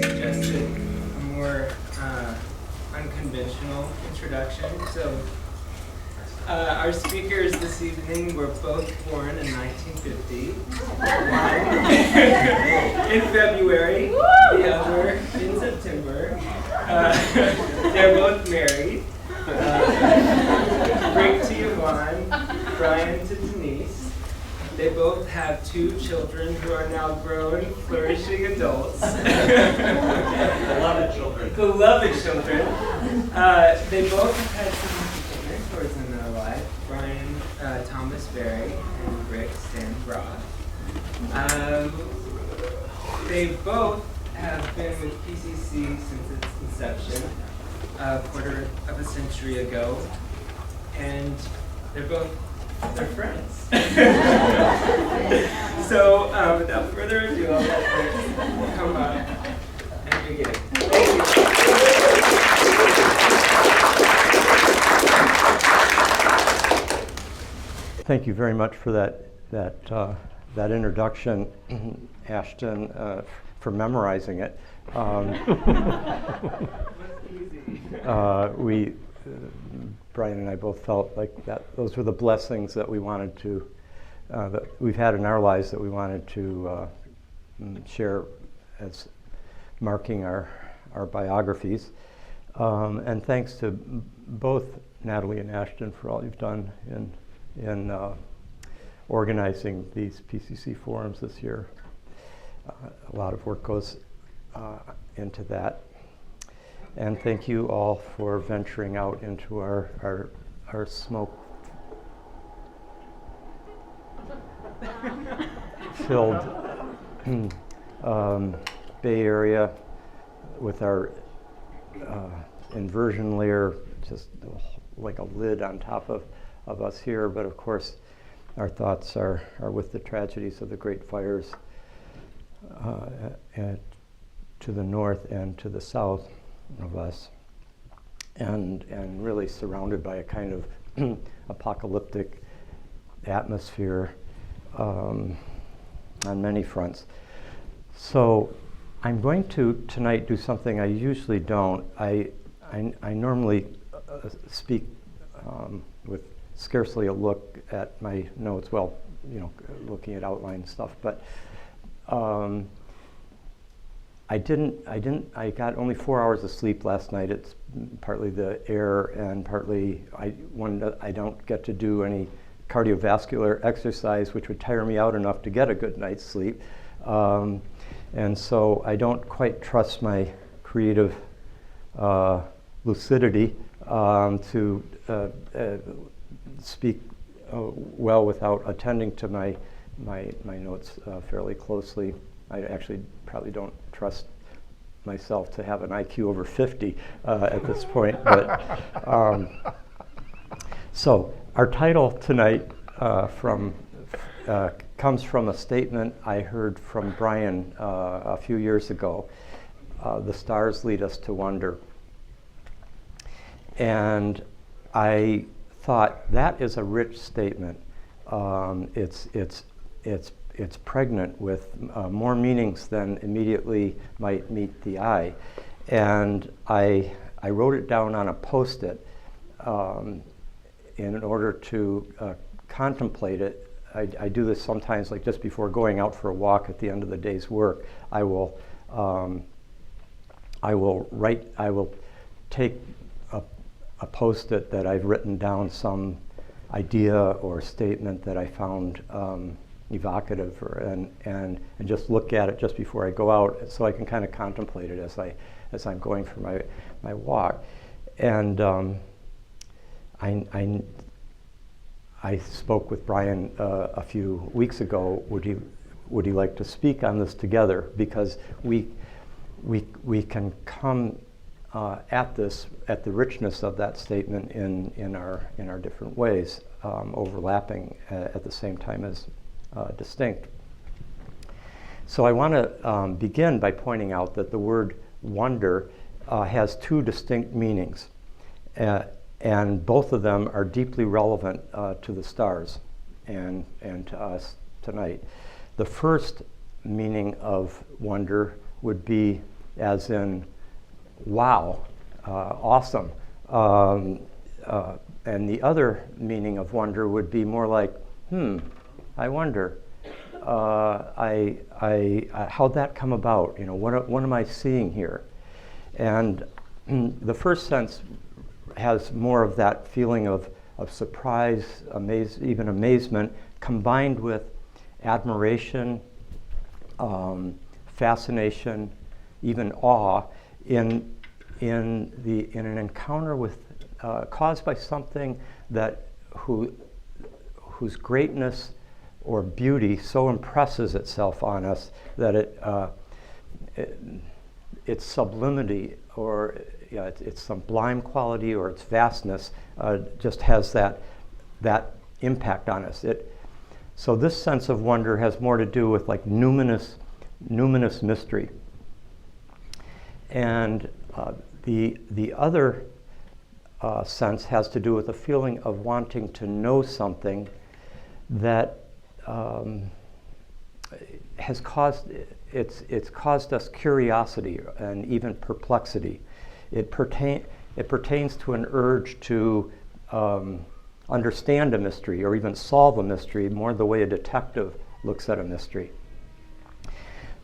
Suggested a more unconventional introduction. So our speakers this evening were both born in 1950. One in February, the other in September. They're both married. Rick to Yvonne, Brian to Denise. They both have 2 children who are now grown, flourishing adults. Beloved children. Beloved children. They both have had significant mentors in their life. Brian, Thomas Berry, and Rick Stan Groff. They both have been with PCC since its inception, a quarter of a century ago, and they're friends. So, without further ado, I'll let Rick come up and begin. Thank you. Thank you very much for that introduction, Ashton, for memorizing it. Brian and I both felt like those were the blessings that we wanted to, that we've had in our lives that we wanted to share as marking our biographies. And thanks to both Natalie and Ashton for all you've done in organizing these PCC forums this year. A lot of work goes into that. And thank you all for venturing out into our smoke-filled Bay Area with our inversion layer just like a lid on top of us here. But of course, our thoughts are with the tragedies of the great fires to the north and to the south of us, and really surrounded by a kind of apocalyptic atmosphere on many fronts. So I'm going to tonight do something I usually don't. I normally speak with scarcely a look at my notes, well, looking at outline stuff, but I got only 4 hours of sleep last night. It's partly the air and partly I don't get to do any cardiovascular exercise, which would tire me out enough to get a good night's sleep. And so I don't quite trust my creative lucidity to speak well without attending to my notes fairly closely. I actually probably don't trust myself to have an IQ over 50 at this point. But so our title tonight comes from a statement I heard from Brian a few years ago. The stars lead us to wonder. And I thought that is a rich statement. It's pregnant with more meanings than immediately might meet the eye. And I wrote it down on a Post-it in order to contemplate it. I do this sometimes, like just before going out for a walk at the end of the day's work. I will take a Post-it that I've written down some idea or statement that I found evocative, and just look at it just before I go out, so I can kind of contemplate it as I'm going for my walk. And I spoke with Brian a few weeks ago. Would he like to speak on this together? Because we can come at the richness of that statement in our different ways, overlapping at the same time as distinct. So I want to begin by pointing out that the word wonder has 2 distinct meanings. And both of them are deeply relevant to the stars and to us tonight. The first meaning of wonder would be as in, wow, awesome. And the other meaning of wonder would be more like, I wonder, how'd that come about? You know, what am I seeing here? And the first sense has more of that feeling of surprise, even amazement, combined with admiration, fascination, even awe in an encounter with caused by something that whose greatness or beauty so impresses itself on us that its sublimity or its sublime quality or its vastness just has that impact on us. So this sense of wonder has more to do with like numinous mystery. And the other sense has to do with a feeling of wanting to know something that has caused us curiosity and even perplexity. It pertains to an urge to understand a mystery or even solve a mystery, more the way a detective looks at a mystery.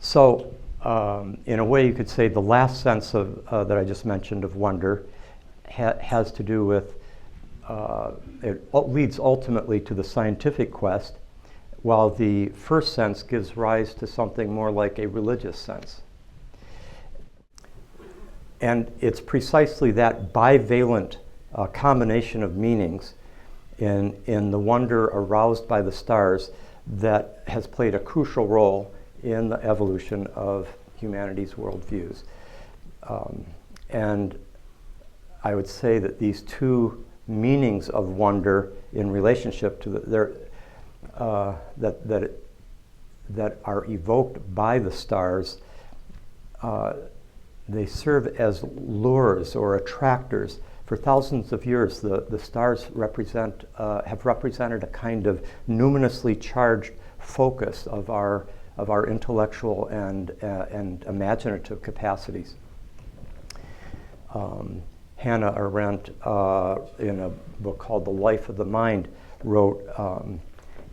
So, in a way, you could say the last sense of that I just mentioned of wonder has to do with it leads ultimately to the scientific quest, while the first sense gives rise to something more like a religious sense. And it's precisely that bivalent combination of meanings in the wonder aroused by the stars that has played a crucial role in the evolution of humanity's worldviews. And I would say that these two meanings of wonder in relationship to that are evoked by the stars, they serve as lures or attractors. For thousands of years, the stars have represented a kind of numinously charged focus of our intellectual and imaginative capacities. Hannah Arendt, in a book called The Life of the Mind, wrote,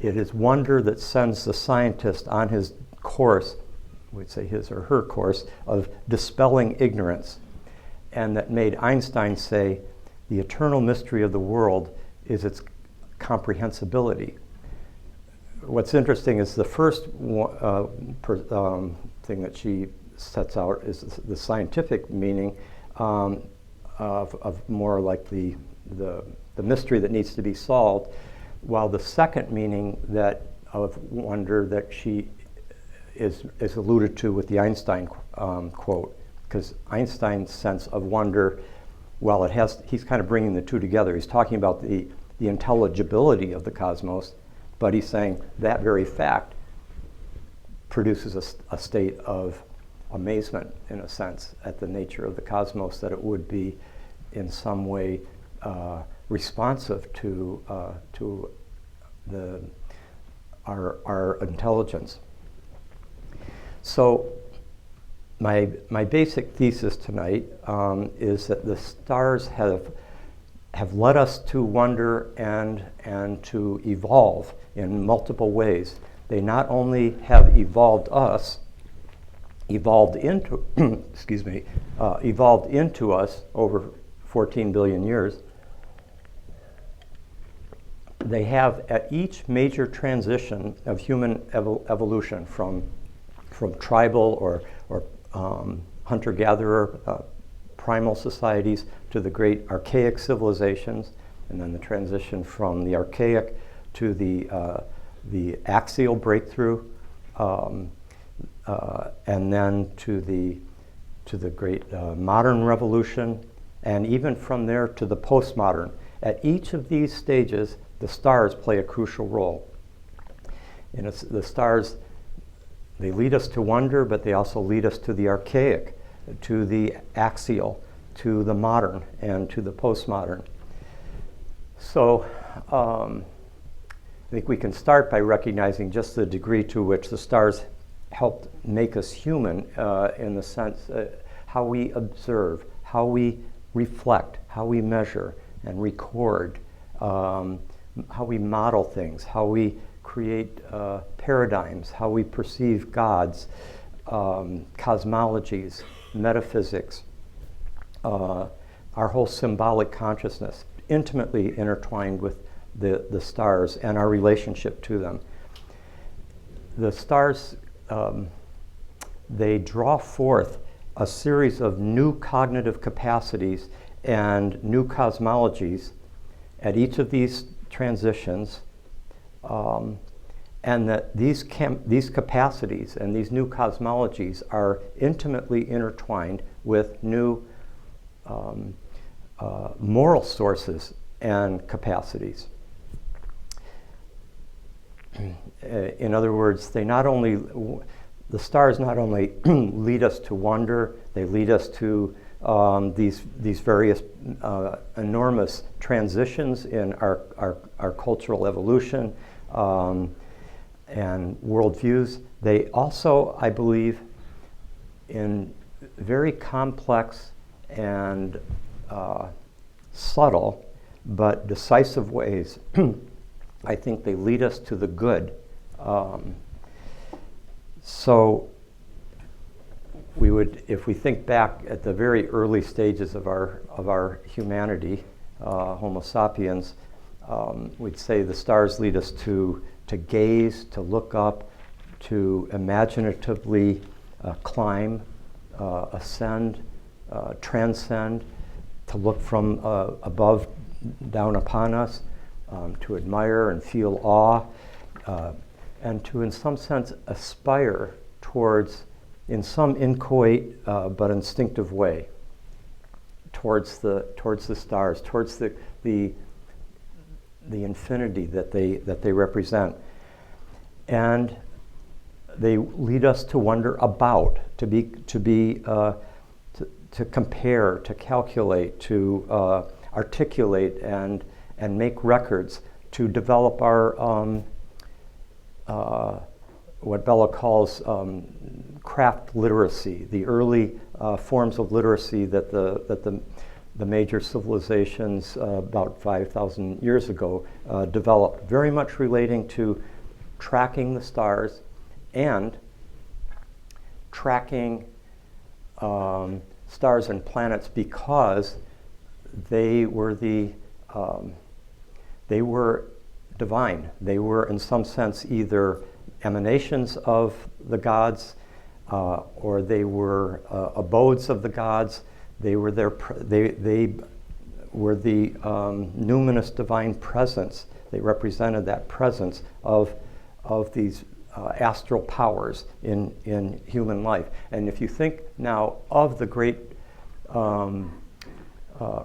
"It is wonder that sends the scientist on his course," we'd say his or her course, of dispelling ignorance, and that made Einstein say, "The eternal mystery of the world is its comprehensibility." What's interesting is the first thing that she sets out is the scientific meaning of more like the mystery that needs to be solved, while the second meaning of wonder that she is alluded to with the Einstein quote, because Einstein's sense of wonder, well, he's kind of bringing the two together. He's talking about the intelligibility of the cosmos, but he's saying that very fact produces a state of amazement, in a sense, at the nature of the cosmos, that it would be in some way responsive to our intelligence. So my basic thesis tonight is that the stars have led us to wonder and to evolve in multiple ways. They not only have evolved into us over 14 billion years. They have, at each major transition of human evolution, from tribal or hunter-gatherer primal societies to the great archaic civilizations, and then the transition from the archaic to the axial breakthrough, and then to the great modern revolution, and even from there to the postmodern. At each of these stages, the stars play a crucial role. And the stars, they lead us to wonder, but they also lead us to the archaic, to the axial, to the modern, and to the postmodern. So I think we can start by recognizing just the degree to which the stars helped make us human, in the sense how we observe, how we reflect, how we measure and record, how we model things, how we create paradigms, how we perceive gods, cosmologies, metaphysics, our whole symbolic consciousness, intimately intertwined with the stars and our relationship to them. The stars, they draw forth a series of new cognitive capacities and new cosmologies at each of these transitions, and that these capacities and these new cosmologies are intimately intertwined with new moral sources and capacities. In other words, the stars not only lead us to wonder, they lead us to these various enormous transitions in our cultural evolution and worldviews. They also, I believe, in very complex and subtle but decisive ways, I think they lead us to the good. So we would, if we think back at the very early stages of our humanity, Homo sapiens, we'd say the stars lead us to gaze, to look up, to imaginatively climb, ascend, transcend, to look from above down upon us, to admire and feel awe, and to, in some sense, aspire towards, in some inchoate but instinctive way, towards the stars, towards the infinity that they represent, and they lead us to wonder about, to compare, to calculate, to articulate and make records, to develop our what Bella calls craft literacy, the early forms of literacy that the major civilizations about 5,000 years ago developed, very much relating to tracking the stars and tracking stars and planets, because they were divine. They were, in some sense, either emanations of the gods, or they were abodes of the gods. They were they were the numinous divine presence. They represented that presence of these astral powers in human life. And if you think now of the great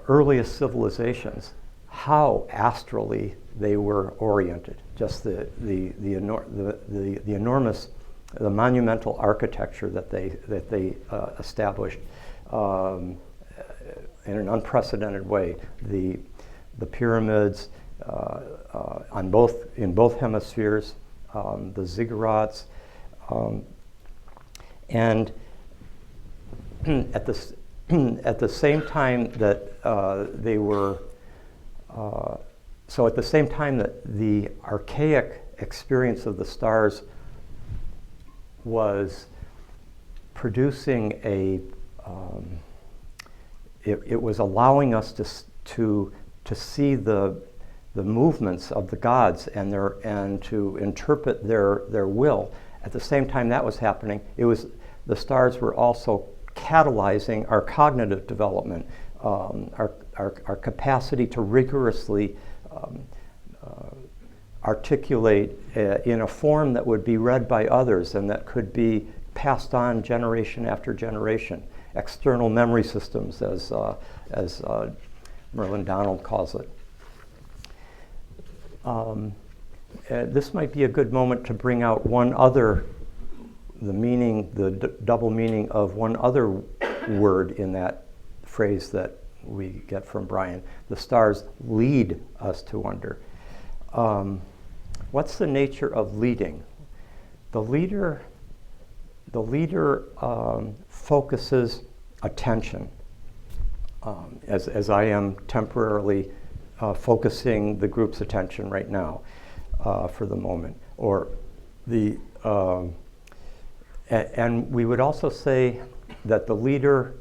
earliest civilizations, how astrally they were oriented, just the enormous, the monumental architecture that they established in an unprecedented way. The pyramids in both hemispheres, the ziggurats, and at the same time that they were. So at the same time that the archaic experience of the stars was producing it was allowing us to see the movements of the gods and to interpret their will. At the same time that was happening, the stars were also catalyzing our cognitive development, our capacity to rigorously articulate in a form that would be read by others and that could be passed on generation after generation. External memory systems, as Merlin Donald calls it. This might be a good moment to bring out the double meaning of one other word in that phrase that we get from Brian. The stars lead us to wonder. What's the nature of leading? The leader focuses attention, as I am temporarily focusing the group's attention right now for the moment. Or and we would also say that the leader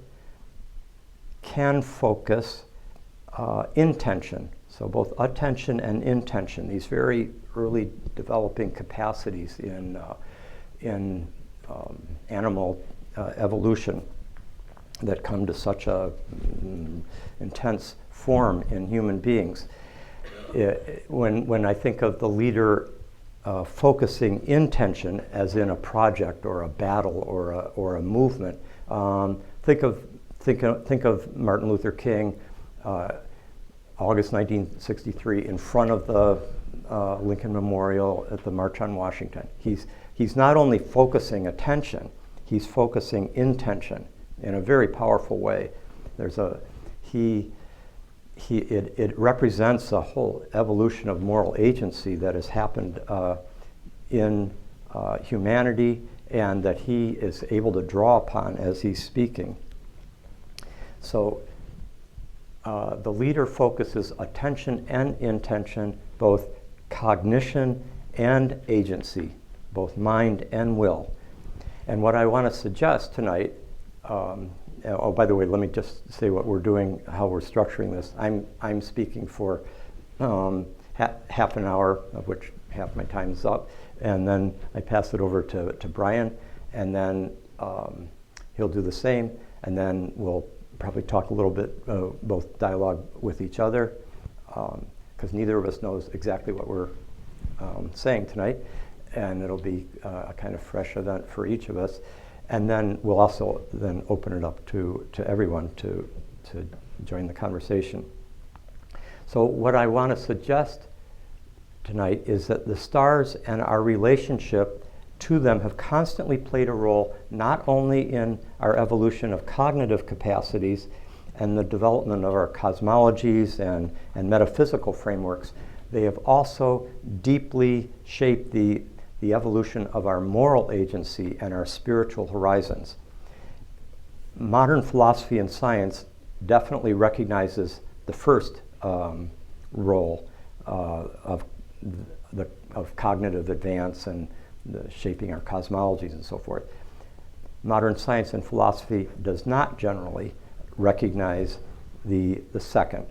can focus intention. So both attention and intention, these very early developing capacities in animal evolution that come to such a intense form in human beings. When I think of the leader focusing intention, as in a project or a battle or a movement, think of Martin Luther King, August 1963, in front of the Lincoln Memorial at the March on Washington. He's not only focusing attention, he's focusing intention in a very powerful way. It represents a whole evolution of moral agency that has happened in humanity, and that he is able to draw upon as he's speaking. So the leader focuses attention and intention, both cognition and agency, both mind and will. And what I want to suggest tonight, oh, by the way, let me just say what we're doing, how we're structuring this. I'm speaking for half an hour, of which half my time is up, and then I pass it over to Brian, and then he'll do the same, and then we'll probably talk a little bit, both dialogue with each other, because neither of us knows exactly what we're saying tonight, and it'll be a kind of fresh event for each of us. And then we'll also then open it up to everyone to join the conversation. So what I want to suggest tonight is that the stars and our relationship to them have constantly played a role, not only in our evolution of cognitive capacities and the development of our cosmologies and metaphysical frameworks, they have also deeply shaped the evolution of our moral agency and our spiritual horizons. Modern philosophy and science definitely recognizes the first role of cognitive advance and shaping our cosmologies and so forth. Modern science and philosophy does not generally recognize the second.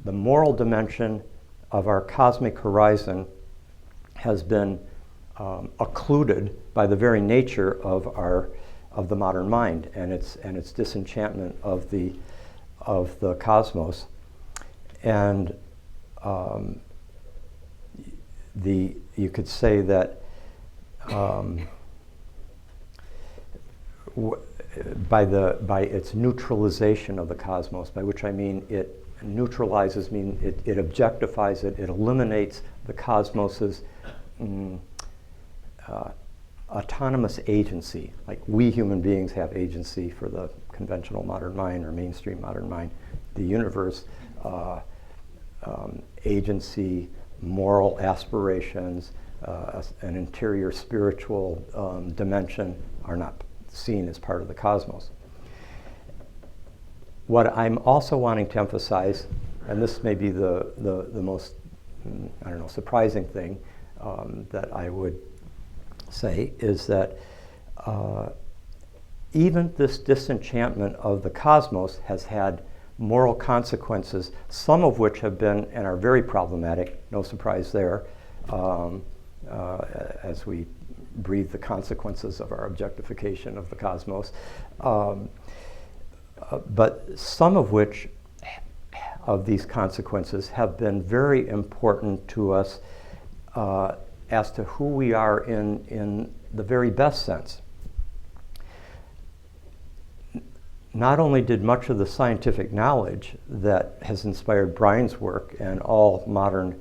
The moral dimension of our cosmic horizon has been occluded by the very nature of the modern mind and its disenchantment of the cosmos, and you could say that by its neutralization of the cosmos, by which I mean it neutralizes, it objectifies it, it eliminates the cosmos's autonomous agency. Like we human beings have agency for the conventional modern mind or mainstream modern mind. The universe, agency, moral aspirations, an interior spiritual dimension are not seen as part of the cosmos. What I'm also wanting to emphasize, and this may be the most, surprising thing that I would say, is that even this disenchantment of the cosmos has had moral consequences, some of which have been and are very problematic, no surprise there, as we breathe the consequences of our objectification of the cosmos, but some of which of these consequences have been very important to us as to who we are in the very best sense. Not only did much of the scientific knowledge that has inspired Brian's work and all modern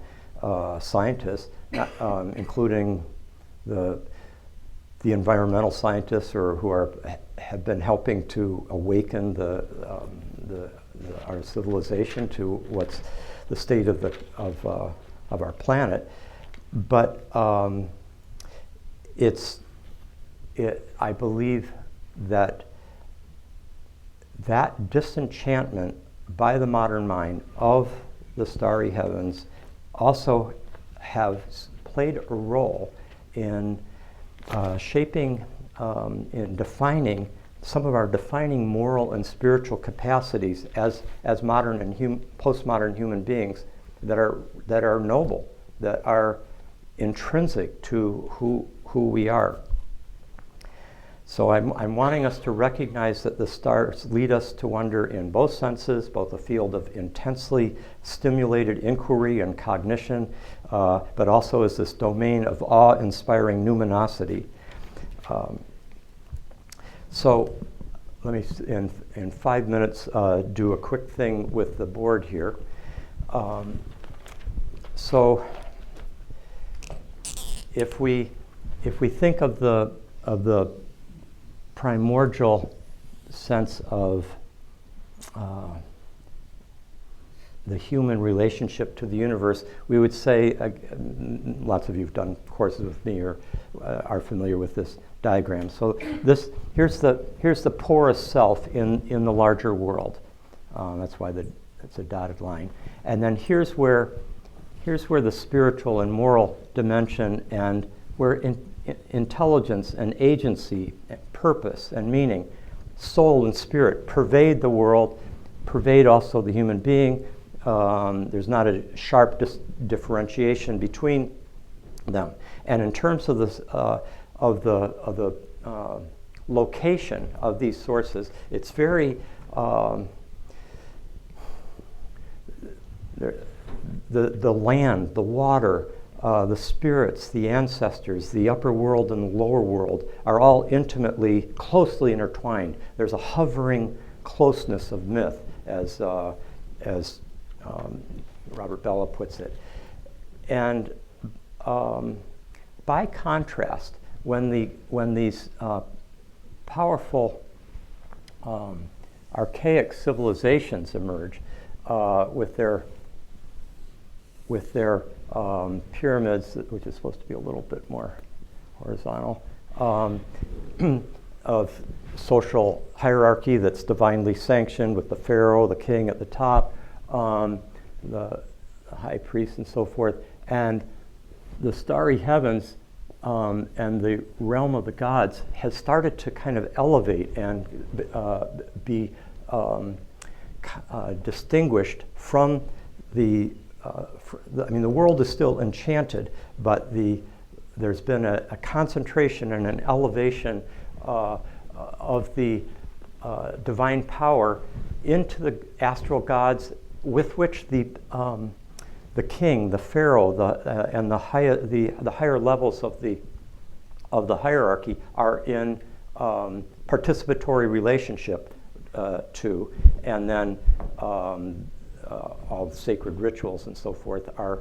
scientists, including the environmental scientists or who have been helping to awaken the our civilization to what's the state of our planet. But I believe that disenchantment by the modern mind of the starry heavens also have played a role in shaping, in defining some of our defining moral and spiritual capacities as modern and postmodern human beings that are noble, that are intrinsic to who we are. So I'm wanting us to recognize that the stars lead us to wonder in both senses, both a field of intensely stimulated inquiry and cognition, but also as this domain of awe-inspiring numinosity. So let me, in 5 minutes, do a quick thing with the board here. So if we think of the primordial sense of the human relationship to the universe, we would say, lots of you have done courses with me or are familiar with this diagram. So here's the porous self in the larger world. That's why it's a dotted line. And then here's where the spiritual and moral dimension, and where intelligence and agency, purpose and meaning, soul and spirit pervade the world, pervade also the human being. There's not a sharp differentiation between them. And in terms of this, of the location of these sources, it's very the land, the water, the spirits, the ancestors, the upper world and the lower world are all intimately, closely intertwined. There's a hovering closeness of myth, as Robert Bellah puts it. And by contrast, when these powerful archaic civilizations emerge with their pyramids, which is supposed to be a little bit more horizontal, of social hierarchy that's divinely sanctioned, with the pharaoh, the king at the top, the high priest and so forth, and the starry heavens and the realm of the gods has started to kind of elevate and be distinguished from the world is still enchanted, but there's been a concentration and an elevation of the divine power into the astral gods, with which the king, the pharaoh, and the higher levels of the hierarchy are in participatory relationship to, and then all the sacred rituals and so forth are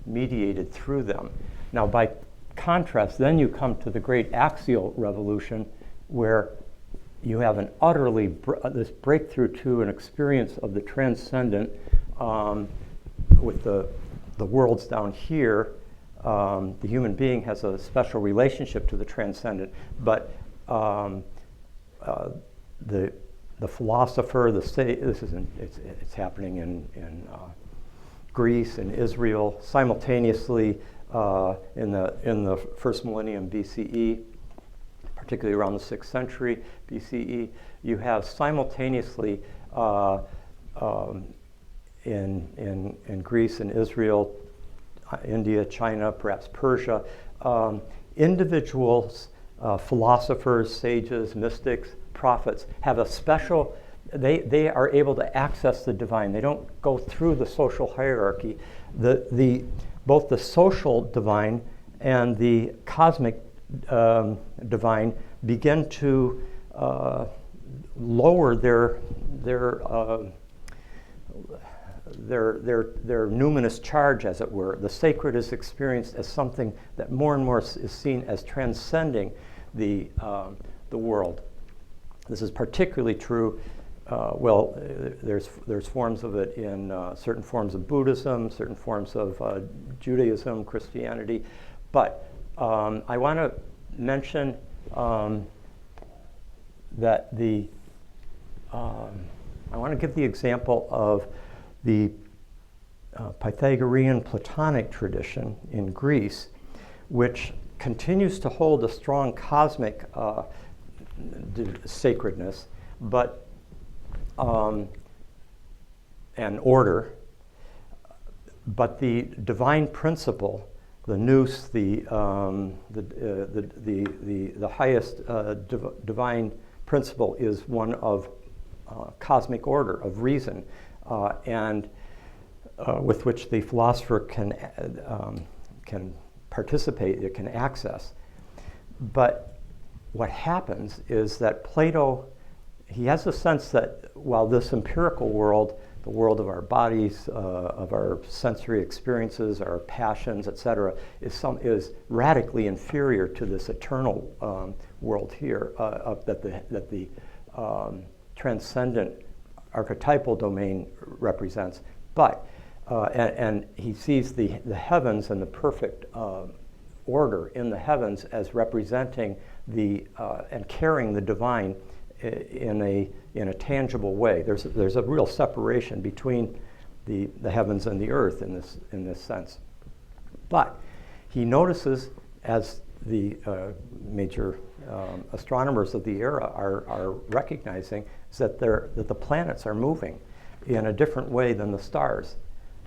mediated through them. Now, by contrast, then you come to the great Axial revolution, where you have an utterly this breakthrough to an experience of the transcendent, with the worlds down here. The human being has a special relationship to the transcendent, but the philosopher, it's happening in Greece and Israel simultaneously in the first millennium BCE, particularly around the 6th century BCE. You have simultaneously in Greece and Israel, India, China, perhaps Persia, individuals, philosophers, sages, mystics, prophets have a special, they are able to access the divine. They don't go through the social hierarchy. Both the social divine and the cosmic divine begin to lower their numinous charge, as it were. The sacred is experienced as something that more and more is seen as transcending the world. This is particularly true there's forms of it in certain forms of Buddhism, certain forms of Judaism, Christianity, but I want to mention that I want to give the example of the Pythagorean Platonic tradition in Greece, which continues to hold a strong cosmic sacredness, but and order, but the divine principle, the nous, the highest divine principle is one of cosmic order, of reason, and with which the philosopher can participate, it can access. But what happens is that Plato, he has a sense that while this empirical world, the world of our bodies, of our sensory experiences, our passions, etc., is radically inferior to this eternal world here that the transcendent archetypal domain represents. But and he sees the heavens and the perfect order in the heavens as representing and carrying the divine in a tangible way. There's a real separation between the heavens and the earth in this sense. But he notices, as the major astronomers of the era are recognizing, is that the planets are moving in a different way than the stars.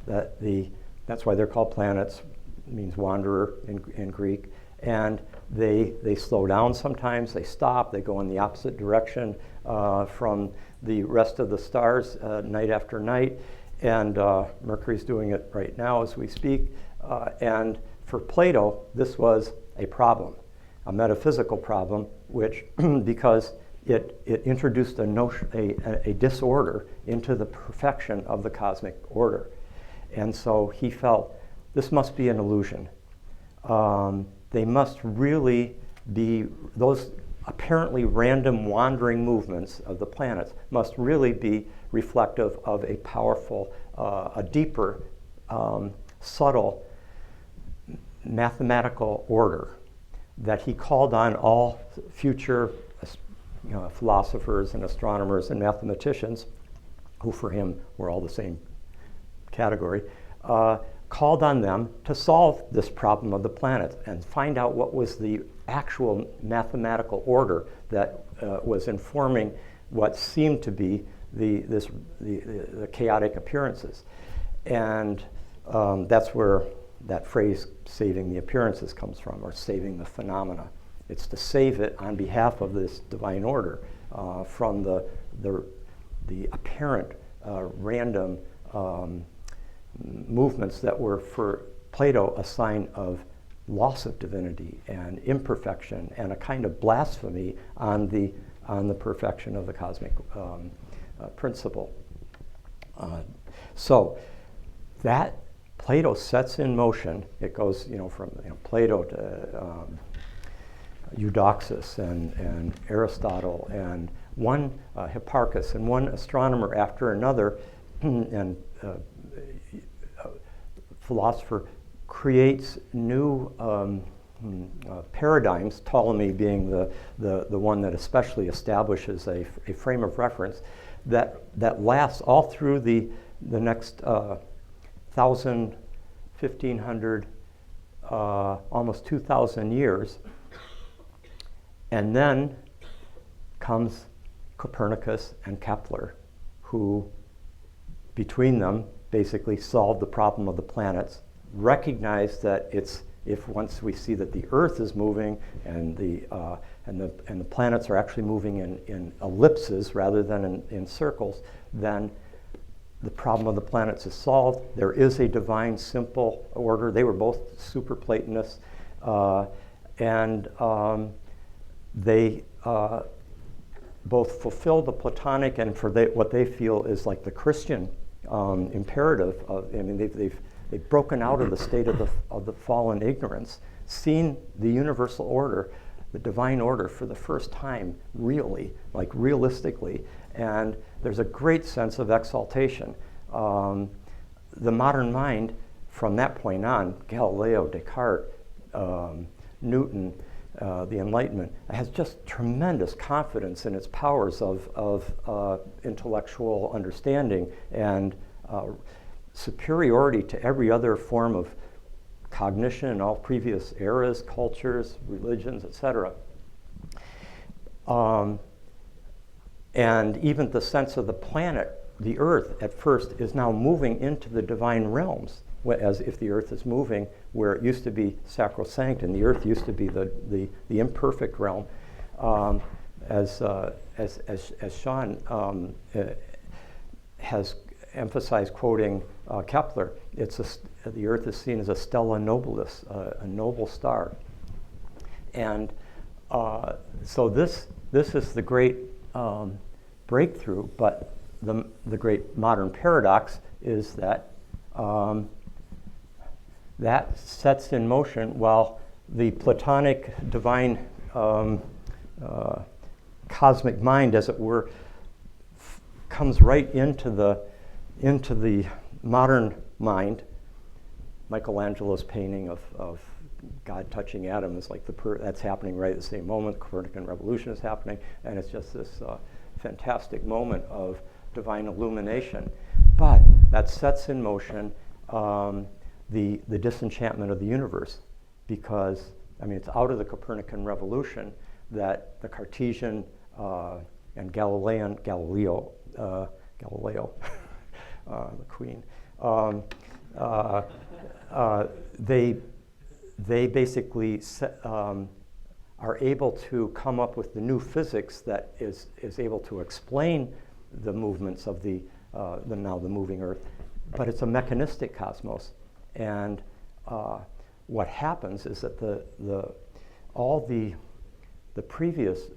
That's why they're called planets, means wanderer in Greek, and they slow down sometimes, they stop, they go in the opposite direction from the rest of the stars night after night, and Mercury's doing it right now as we speak. And for Plato, this was a problem, a metaphysical problem, which because it introduced a disorder into the perfection of the cosmic order. And so he felt this must be an illusion. They must really be, those apparently random wandering movements of the planets must really be reflective of a powerful, a deeper, subtle mathematical order that he called on all future philosophers and astronomers and mathematicians, who for him were all the same category, called on them to solve this problem of the planets and find out what was the actual mathematical order that was informing what seemed to be the chaotic appearances. And that's where that phrase, saving the appearances, comes from, or saving the phenomena. It's to save it on behalf of this divine order from the apparent random movements that were for Plato a sign of loss of divinity and imperfection and a kind of blasphemy on the perfection of the cosmic principle. So that Plato sets in motion. It goes, from Plato to Eudoxus and Aristotle and one Hipparchus and one astronomer after another, and philosopher creates new paradigms, Ptolemy being the one that especially establishes a frame of reference that lasts all through the next 1,000, 1,500, almost 2,000 years. And then comes Copernicus and Kepler, who between them basically solved the problem of the planets, recognized that if once we see that the Earth is moving and the planets are actually moving in ellipses rather than in circles, then the problem of the planets is solved. There is a divine simple order. They were both super Platonists, and they both fulfill the Platonic and what they feel is like the Christian imperative of. They've broken out of the state of the fallen ignorance, seen the universal order, the divine order, for the first time, really, like realistically, And there's a great sense of exaltation. The modern mind, from that point on, Galileo, Descartes, Newton, the Enlightenment, has just tremendous confidence in its powers of intellectual understanding and superiority to every other form of cognition in all previous eras, cultures, religions, etc. And even the sense of the planet, the Earth, at first, is now moving into the divine realms, as if the Earth is moving where it used to be sacrosanct, and the Earth used to be the imperfect realm. As Sean has emphasized, quoting Kepler, the Earth is seen as a stella nobilis, a noble star. And so this is the great breakthrough, but the great modern paradox is that that sets in motion while the Platonic divine cosmic mind, as it were, comes right into the modern mind. Michelangelo's painting of God touching Adam is like that's happening right at the same moment. The Copernican revolution is happening, and it's just this fantastic moment of divine illumination. But that sets in motion the disenchantment of the universe, because it's out of the Copernican revolution that the Cartesian and Galileo, the Queen, they basically are able to come up with the new physics that is able to explain the movements of the moving Earth, but it's a mechanistic cosmos. And what happens is that all the previous,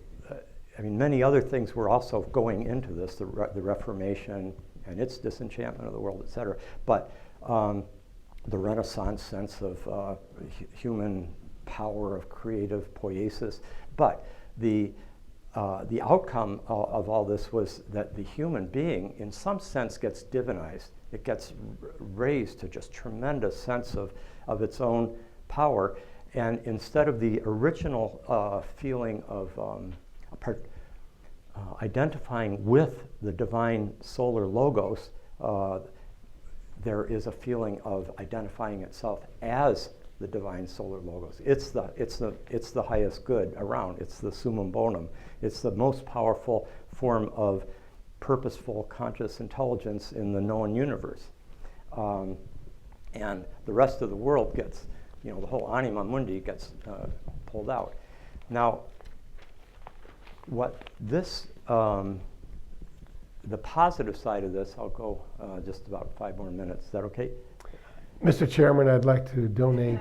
many other things were also going into this, the Reformation and its disenchantment of the world, etc. But the Renaissance sense of human power, of creative poiesis. But the outcome of all this was that the human being, in some sense, gets divinized. It gets raised to just tremendous sense of its own power. And instead of the original feeling of identifying with the divine solar logos, there is a feeling of identifying itself as the divine solar logos. It's the highest good around. It's the summum bonum. It's the most powerful form of purposeful conscious intelligence in the known universe. And the rest of the world gets, the whole anima mundi gets pulled out. Now, what this, the positive side of this, I'll go just about 5 more minutes. Is that okay? Mr. Chairman, I'd like to donate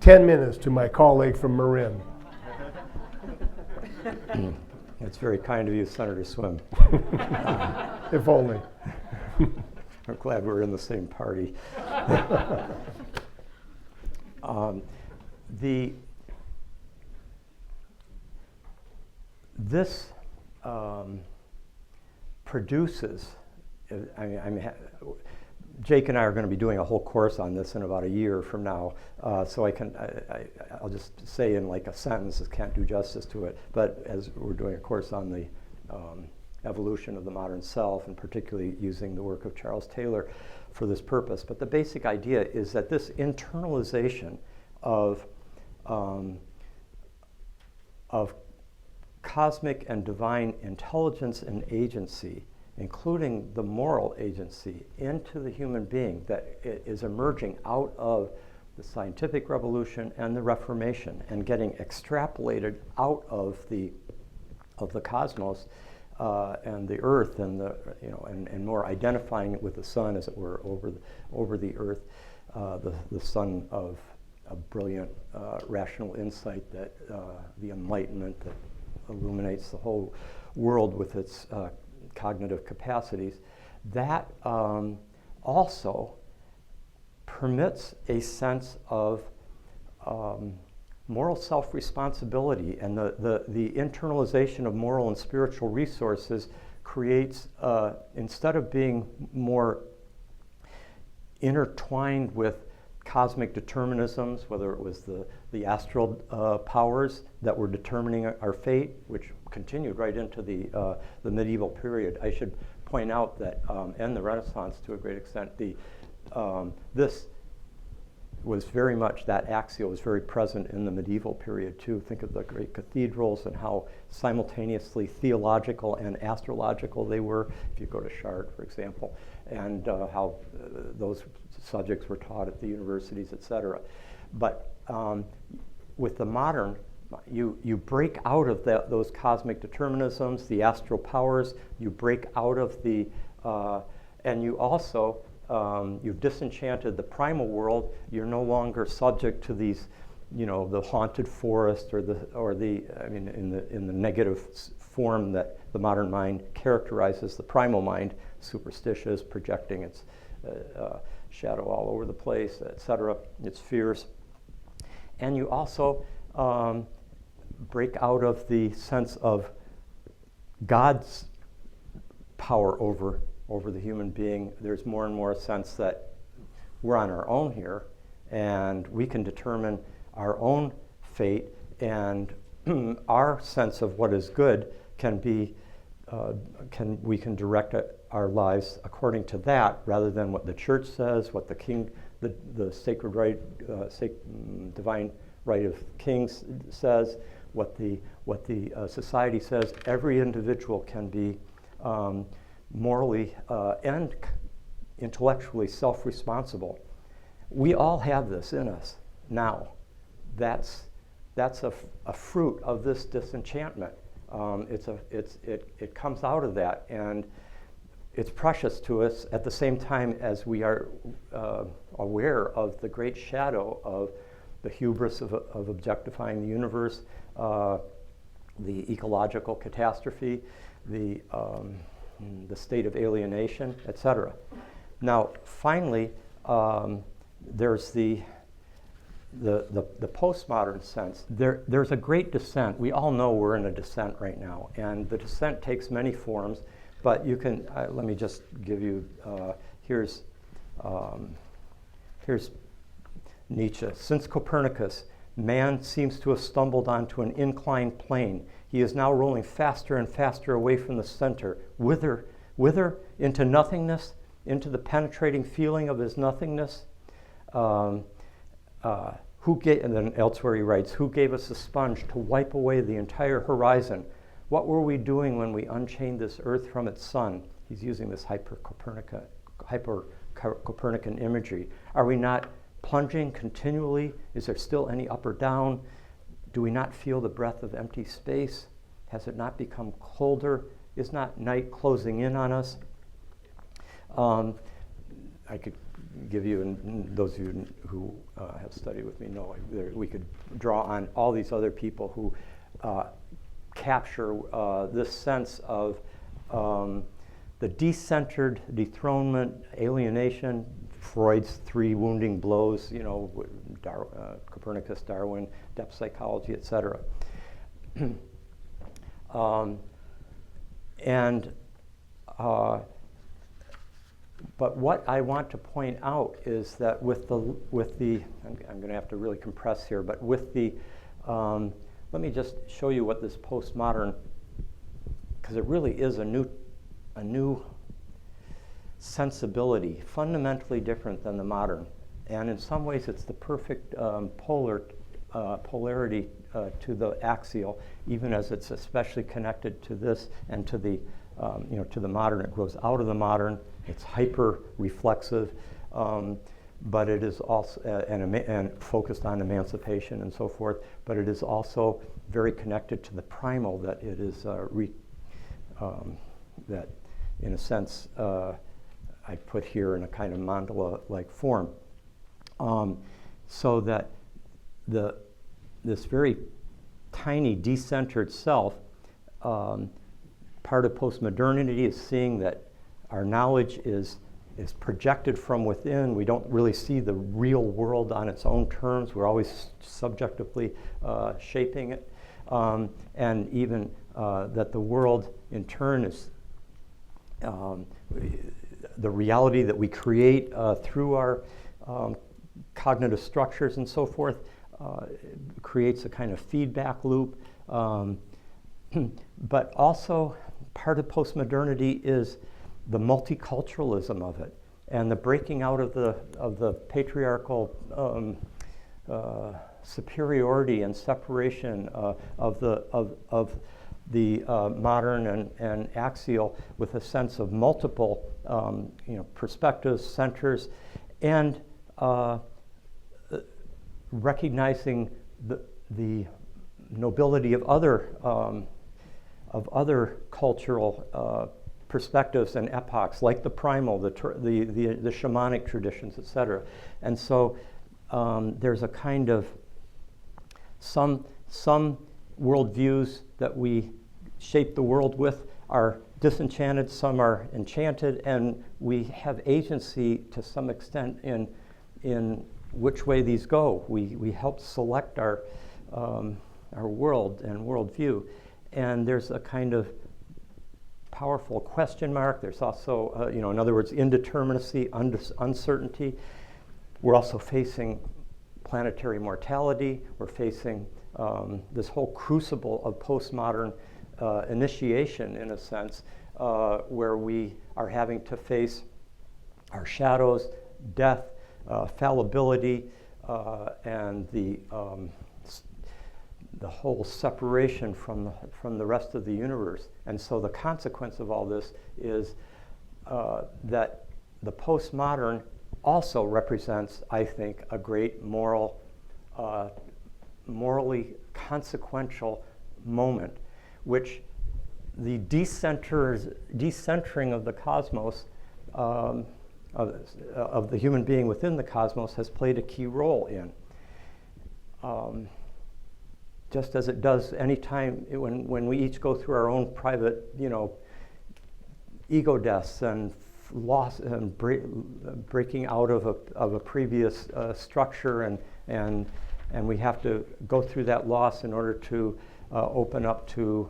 10 minutes to my colleague from Marin. It's very kind of you, Senator Swimme. If only. I'm glad we're in the same party. This produces, Jake and I are going to be doing a whole course on this in about a year from now, so I'll just say in like a sentence, it can't do justice to it, but as we're doing a course on the evolution of the modern self, and particularly using the work of Charles Taylor for this purpose. But the basic idea is that this internalization of cosmic and divine intelligence and agency, including the moral agency, into the human being that is emerging out of the scientific revolution and the Reformation and getting extrapolated out of the cosmos and the Earth, and and more identifying it with the sun, as it were, over the Earth, the sun of a brilliant rational insight, that the Enlightenment that illuminates the whole world with its cognitive capacities. That also permits a sense of moral self-responsibility and the internalization of moral and spiritual resources creates, instead of being more intertwined with cosmic determinisms, whether it was the astral powers that were determining our fate, which continued right into the medieval period. I should point out that, and the Renaissance to a great extent, this was very much, that axial was very present in the medieval period too. Think of the great cathedrals and how simultaneously theological and astrological they were, if you go to Chartres, for example, and how those subjects were taught at the universities, etc. But with the modern, you break out of those cosmic determinisms, the astral powers, you break out of the, and you also, you've disenchanted the primal world. You're no longer subject to these, the haunted forest or the I mean, in the negative form that the modern mind characterizes the primal mind, superstitious, projecting its shadow all over the place, etc., its fears. And you also break out of the sense of God's power over the human being. There's more and more a sense that we're on our own here and we can determine our own fate, and our sense of what is good can be, we can direct our lives according to that rather than what the church says, what the king, the sacred right, divine right of kings says, what the society says. Every individual can be morally and intellectually self-responsible. We all have this in us now. That's a fruit of this disenchantment. It comes out of that, and it's precious to us at the same time as we are aware of the great shadow of the hubris of objectifying the universe, the ecological catastrophe, the state of alienation, etc. Now, finally, there's the postmodern sense. There's a great descent. We all know we're in a descent right now, and the descent takes many forms. But you can let me just give you. Here's Nietzsche. Since Copernicus, man seems to have stumbled onto an inclined plane. He is now rolling faster and faster away from the center. Whither? Into nothingness, into the penetrating feeling of his nothingness. And then elsewhere he writes, who gave us a sponge to wipe away the entire horizon? What were we doing when we unchained this earth from its sun? He's using this hyper-Copernican imagery. Are we not plunging continually? Is there still any up or down? Do we not feel the breath of empty space? Has it not become colder? Is not night closing in on us? I could give you, and those of you who have studied with me know, we could draw on all these other people who capture this sense of the decentered, dethronement, alienation, Freud's three wounding blows, Copernicus, Darwin, depth psychology, etc. But what I want to point out is that with the I'm going to have to really compress here, but with the let me just show you what this postmodern, because it really is a new sensibility, fundamentally different than the modern, and in some ways it's the perfect polarity to the axial, even as it's especially connected to this and to the to the modern. It grows out of the modern. It's hyper reflexive, but it is also and focused on emancipation and so forth. But it is also very connected to the primal. That it is that, in a sense, I put here in a kind of mandala-like form, so that this very tiny decentered self. Part of postmodernity is seeing that our knowledge is is projected from within. We don't really see the real world on its own terms. We're always subjectively shaping it. And even that the world in turn is the reality that we create through our cognitive structures and so forth creates a kind of feedback loop. But also part of postmodernity is the multiculturalism of it and the breaking out of the patriarchal superiority and separation of the modern and axial, with a sense of multiple perspectives, centers, and recognizing the nobility of other cultural perspectives and epochs, like the primal, the shamanic traditions, etc. And so there's a kind of some worldviews that we shape the world with are disenchanted, some are enchanted, and we have agency to some extent in which way these go. We help select our world and worldview, and there's a kind of powerful question mark. There's also, in other words, indeterminacy, uncertainty. We're also facing planetary mortality. We're facing this whole crucible of postmodern initiation, in a sense, where we are having to face our shadows, death, fallibility, and the whole separation from the rest of the universe. And so the consequence of all this is that the postmodern also represents, I think, a great morally consequential moment, which the decentering of the cosmos, of the human being within the cosmos, has played a key role in. Just as it does any time when we each go through our own private, ego deaths and loss and breaking out of a previous structure, and we have to go through that loss in order to open up to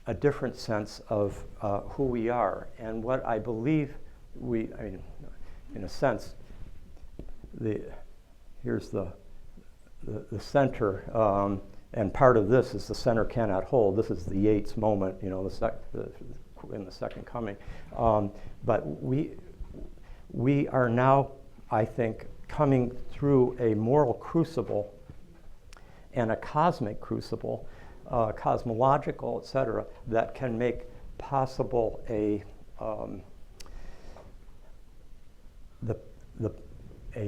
a different sense of who we are. And what I believe in a sense, here's the center, and part of this is the center cannot hold. This is the Yeats moment, in the Second Coming. But we are now, I think, coming through a moral crucible and a cosmic crucible, cosmological, etc., that can make possible a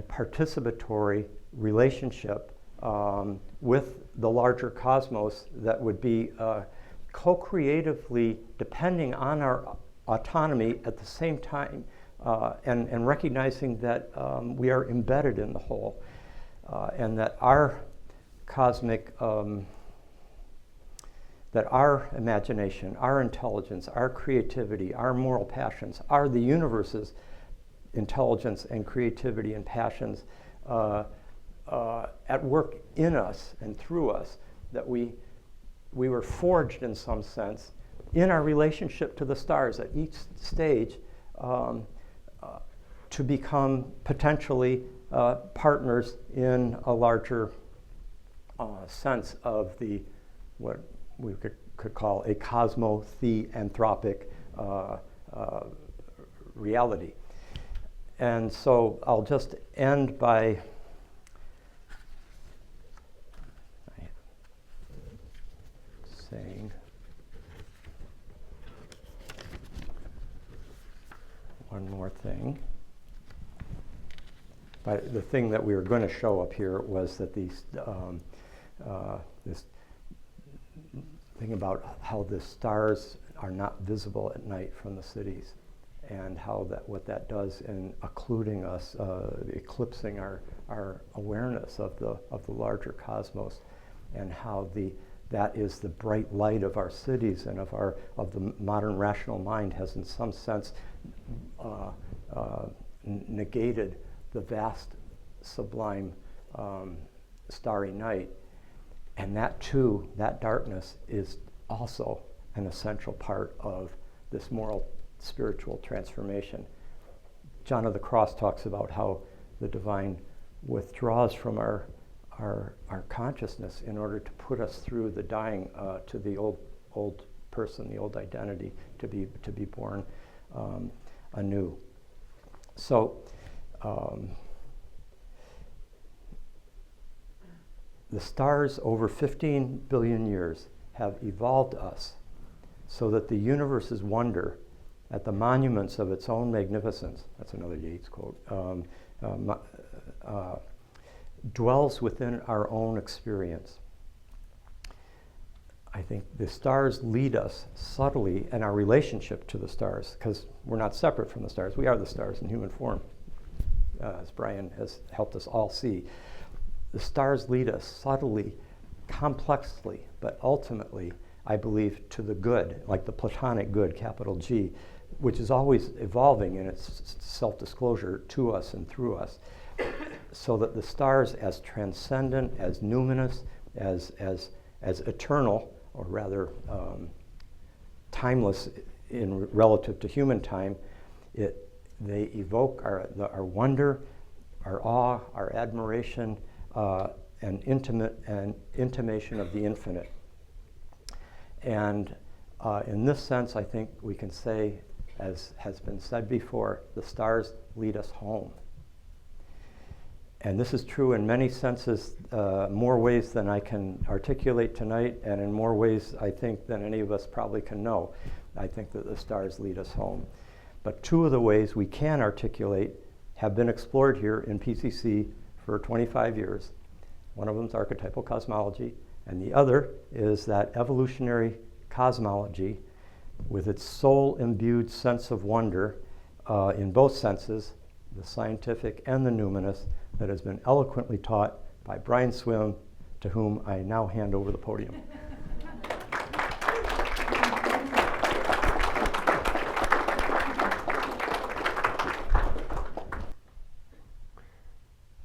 participatory relationship with the larger cosmos that would be co-creatively depending on our autonomy at the same time, and recognizing that we are embedded in the whole, and that our cosmic, that our imagination, our intelligence, our creativity, our moral passions are the universe's intelligence and creativity and passions at work in us and through us, that we were forged in some sense in our relationship to the stars at each stage to become potentially partners in a larger sense of what we could call a cosmo-theanthropic reality. And so I'll just end by saying one more thing. But the thing that we were going to show up here was that this thing about how the stars are not visible at night from the cities, and how what that does in occluding us, eclipsing our awareness of the larger cosmos, and how that is the bright light of our cities and of the modern rational mind has in some sense negated the vast, sublime, starry night. And that too, that darkness is also an essential part of this moral, spiritual transformation. John of the Cross talks about how the divine withdraws from our consciousness in order to put us through the dying to the old person, the old identity, to be born anew. So the stars over 15 billion years have evolved us so that the universe's wonder at the monuments of its own magnificence, that's another Yeats quote, dwells within our own experience. I think the stars lead us subtly in our relationship to the stars, because we're not separate from the stars. We are the stars in human form, as Brian has helped us all see. The stars lead us subtly, complexly, but ultimately, I believe, to the good, like the Platonic good, capital G, which is always evolving in its self-disclosure to us and through us, so that the stars, as transcendent, as numinous, as eternal, or rather timeless in relative to human time, they evoke our wonder, our awe, our admiration, and intimation of the infinite. And in this sense, I think we can say, as has been said before, the stars lead us home. And this is true in many senses, more ways than I can articulate tonight, and in more ways, I think, than any of us probably can know. I think that the stars lead us home. But two of the ways we can articulate have been explored here in PCC for 25 years. One of them is archetypal cosmology, and the other is that evolutionary cosmology with its soul-imbued sense of wonder in both senses, the scientific and the numinous, that has been eloquently taught by Brian Swimme, to whom I now hand over the podium.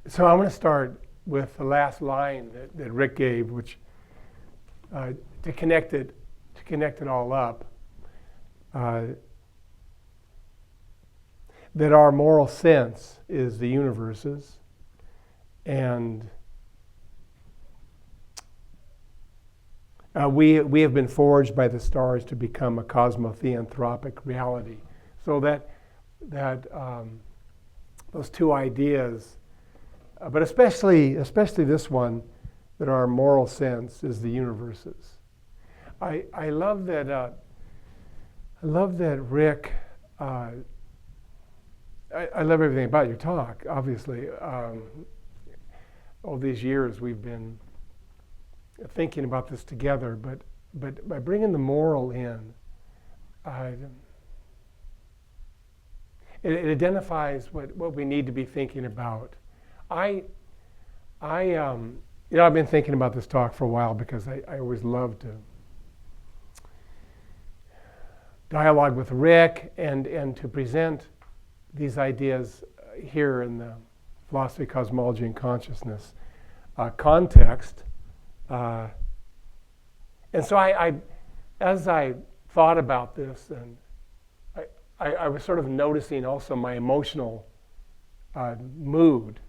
So I'm going to start with the last line that Rick gave, which to connect it all up, that our moral sense is the universe's, and we have been forged by the stars to become a cosmotheanthropic reality. So that those two ideas, but especially this one, that our moral sense is the universe's. I love that. I love that Rick. I love everything about your talk. Obviously, all these years we've been thinking about this together. But by bringing the moral in, it identifies what we need to be thinking about. I've been thinking about this talk for a while because I always love to dialogue with Rick and to present these ideas here in the philosophy, cosmology, and consciousness context. And so as I thought about this, and I was sort of noticing also my emotional mood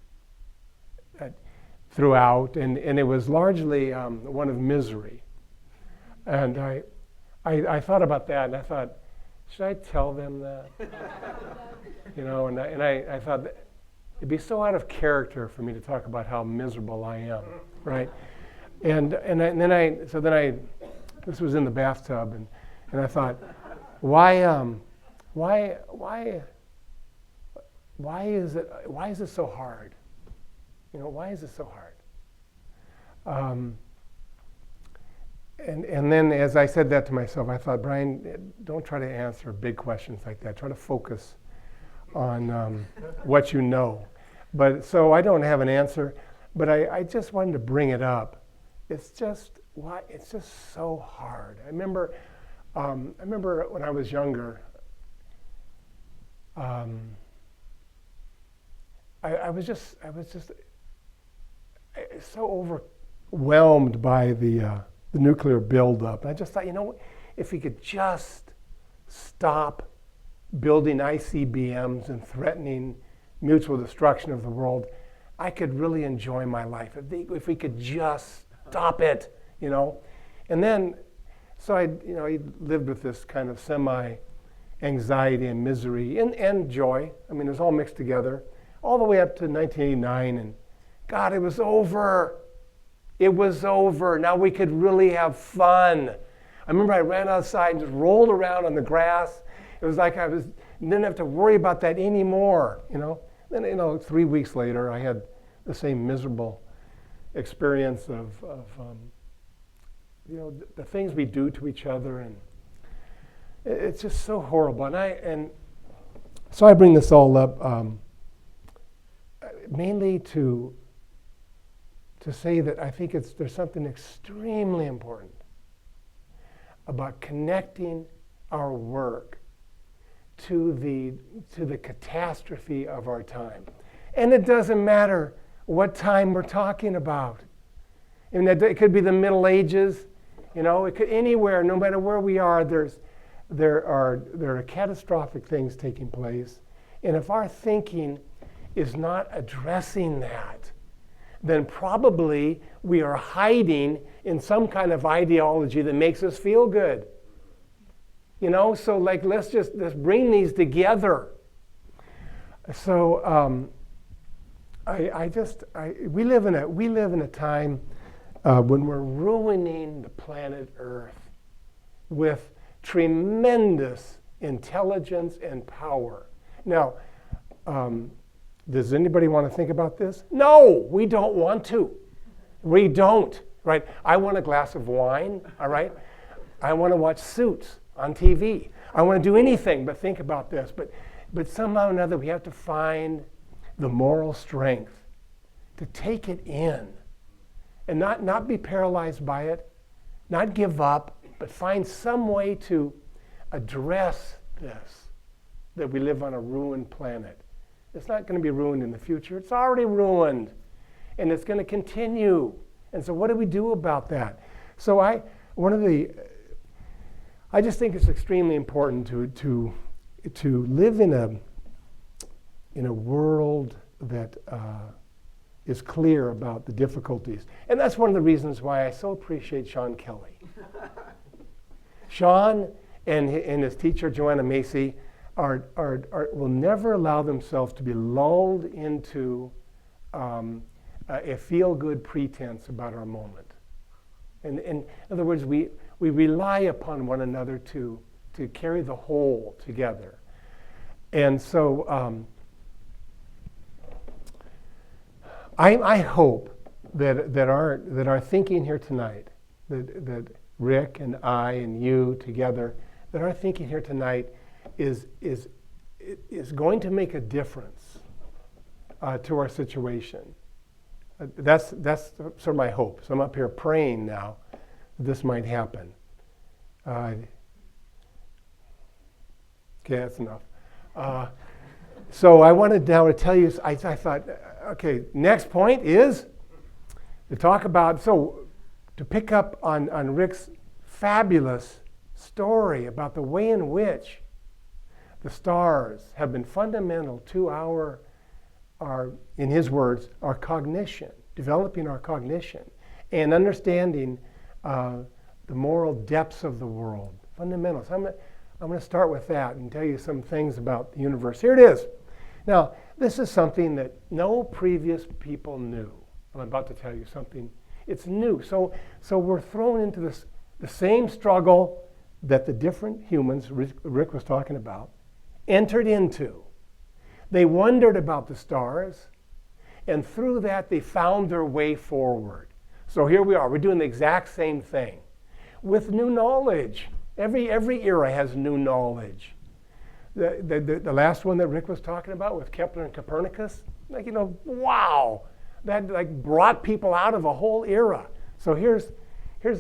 throughout, and it was largely one of misery. And I thought about that, and I thought, should I tell them that? And I thought it'd be so out of character for me to talk about how miserable I am, right? And then this was in the bathtub, and I thought, why is it so hard? Why is it so hard? And then as I said that to myself, I thought, Brian, don't try to answer big questions like that. Try to focus on what you know. But so I don't have an answer, but I just wanted to bring it up. It's just so hard. I remember when I was younger, I was just so overwhelmed by the nuclear buildup. I just thought, if we could just stop building ICBMs and threatening mutual destruction of the world, I could really enjoy my life. If we could just stop it, And then, so I lived with this kind of semi-anxiety and misery and joy. I mean, it was all mixed together, all the way up to 1989. And God, it was over. It was over. Now we could really have fun. I remember I ran outside and just rolled around on the grass. It was like didn't have to worry about that anymore, Then, 3 weeks later, I had the same miserable experience of the things we do to each other, and it's just so horrible. And so I bring this all up mainly to say that I think there's something extremely important about connecting our work to the catastrophe of our time. And it doesn't matter what time we're talking about. I mean, it could be the Middle Ages, it could anywhere, no matter where we are, there are catastrophic things taking place. And if our thinking is not addressing that, then probably we are hiding in some kind of ideology that makes us feel good. So let's bring these together. So we live in a time when we're ruining the planet Earth with tremendous intelligence and power. Now, does anybody want to think about this? No, we don't want to. We don't, right? I want a glass of wine, all right? I want to watch Suits on TV. I want to do anything but think about this. But somehow or another, we have to find the moral strength to take it in and not be paralyzed by it, not give up, but find some way to address this, that we live on a ruined planet. It's not going to be ruined in the future. It's already ruined, and it's going to continue. And so what do we do about that? So I just think it's extremely important to live in a world that is clear about the difficulties. And that's one of the reasons why I so appreciate Sean Kelly. Sean and his teacher, Joanna Macy, will never allow themselves to be lulled into a feel-good pretense about our moment. And in other words, we rely upon one another to carry the whole together. And so I hope that our thinking here tonight, that Rick and I and you together, that our thinking here tonight is going to make a difference to our situation. That's sort of my hope. So I'm up here praying now that this might happen. Okay, that's enough. So I wanted now to tell you, I thought, okay, next point is to talk about, to pick up on Rick's fabulous story about the way in which the stars have been fundamental to our, in his words, our cognition, developing our cognition, and understanding the moral depths of the world, fundamentals. I'm going to start with that and tell you some things about the universe. Here it is. Now, this is something that no previous people knew. I'm about to tell you something. It's new. So we're thrown into the same struggle that the different humans Rick was talking about entered into. They wondered about the stars, and through that they found their way forward. So here we are. We're doing the exact same thing with new knowledge. Every era has new knowledge. The last one that Rick was talking about with Kepler and Copernicus, wow, that brought people out of a whole era. So here's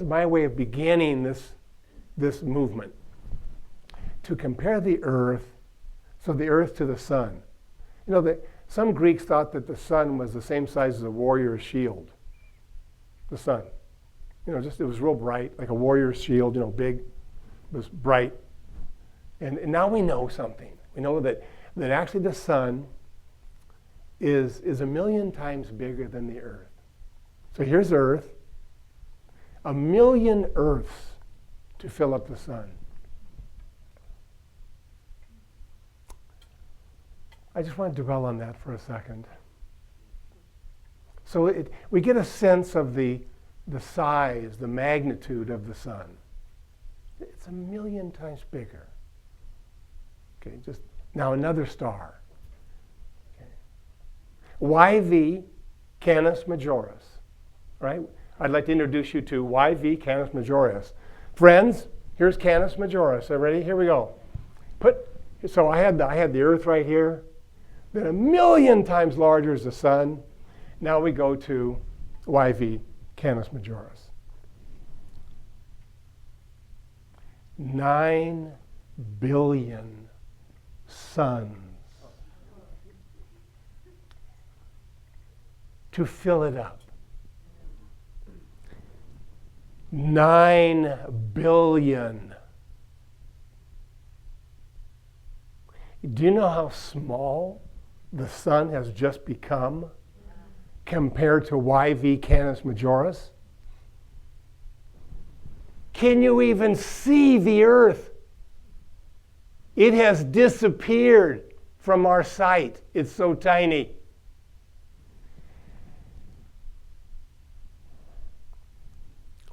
my way of beginning this movement. To compare the Earth, so the Earth to the sun. The Some Greeks thought that the sun was the same size as a warrior's shield. The sun. Just it was real bright, like a warrior's shield, big, it was bright. And now we know something. We know that actually the sun is 1,000,000 times bigger than the Earth. So here's Earth, 1,000,000 Earths to fill up the sun. I just want to dwell on that for a second. So we get a sense of the size, the magnitude of the sun. It's 1,000,000 times bigger. Okay, just now another star. Okay. YV Canis Majoris. Right? I'd like to introduce you to YV Canis Majoris. Friends, here's Canis Majoris. Are you ready? Here we go. So I had the Earth right here. Then 1,000,000 times larger is the sun. Now we go to YV Canis Majoris. 9 billion suns to fill it up. 9 billion. Do you know how small the sun has just become compared to YV Canis Majoris? Can you even see the Earth? It has disappeared from our sight. It's so tiny.